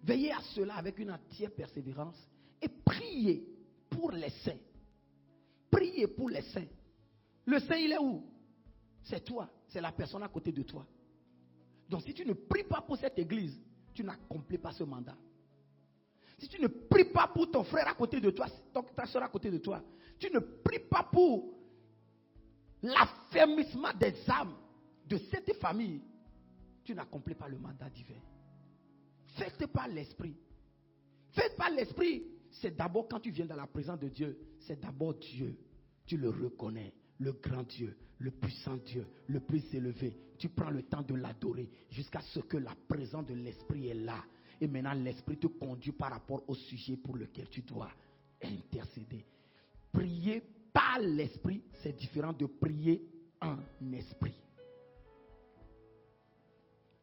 Veillez à cela avec une entière persévérance et priez pour les saints. Priez pour les saints. Le saint, il est où? C'est toi, c'est la personne à côté de toi. Donc si tu ne pries pas pour cette église, tu n'accomplis pas ce mandat. Si tu ne pries pas pour ton frère à côté de toi, ta soeur à côté de toi, tu ne pries pas pour l'affermissement des âmes de cette famille, tu n'accomplis pas le mandat divin. Faites par l'Esprit. Faites par l'Esprit. C'est d'abord quand tu viens dans la présence de Dieu, c'est d'abord Dieu. Tu le reconnais, le grand Dieu, le puissant Dieu, le plus élevé. Tu prends le temps de l'adorer jusqu'à ce que la présence de l'Esprit est là. Et maintenant, l'Esprit te conduit par rapport au sujet pour lequel tu dois intercéder. Prier par l'Esprit, c'est différent de prier en esprit.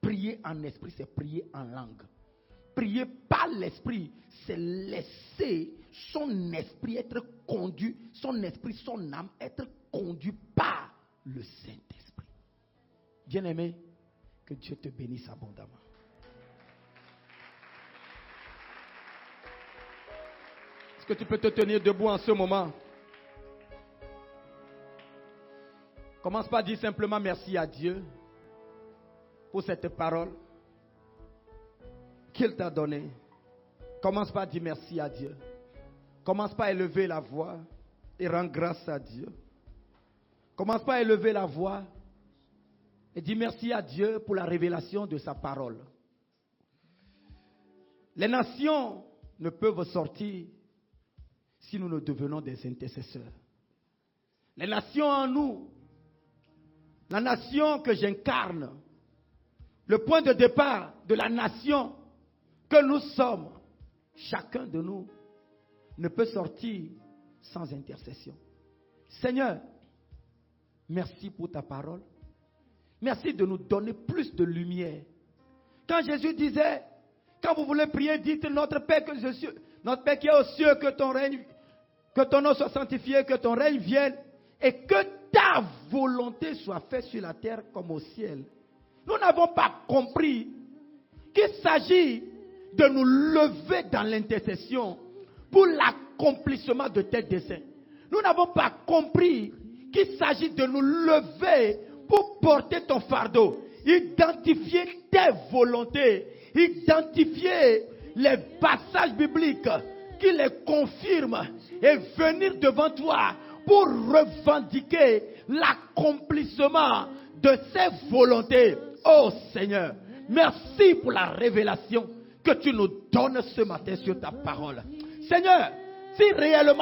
Prier en esprit, c'est prier en langue. Prier par l'Esprit, c'est laisser son esprit être conduit, son esprit, son âme être conduit par le Saint-Esprit. Bien-aimé, que Dieu te bénisse abondamment. Est-ce que tu peux te tenir debout en ce moment? Commence par dire simplement merci à Dieu pour cette parole qu'il t'a donnée. Commence par dire merci à Dieu. Commence par élever la voix et rendre grâce à Dieu. Commence par élever la voix et dis merci à Dieu pour la révélation de sa parole. Les nations ne peuvent sortir si nous ne devenons des intercesseurs. Les nations en nous, la nation que j'incarne, le point de départ de la nation que nous sommes, chacun de nous ne peut sortir sans intercession. Seigneur, merci pour ta parole. Merci de nous donner plus de lumière. Quand Jésus disait, quand vous voulez prier, dites notre Père, notre Père qui est aux cieux, que ton nom soit sanctifié, que ton règne vienne et que ta volonté soit faite sur la terre comme au ciel. Nous n'avons pas compris qu'il s'agit de nous lever dans l'intercession pour l'accomplissement de tes desseins. Nous n'avons pas compris qu'il s'agit de nous lever pour porter ton fardeau, identifier tes volontés, identifier les passages bibliques qui les confirment et venir devant toi pour revendiquer l'accomplissement de ces volontés. Oh Seigneur, merci pour la révélation que tu nous donnes ce matin sur ta parole. Seigneur, si réellement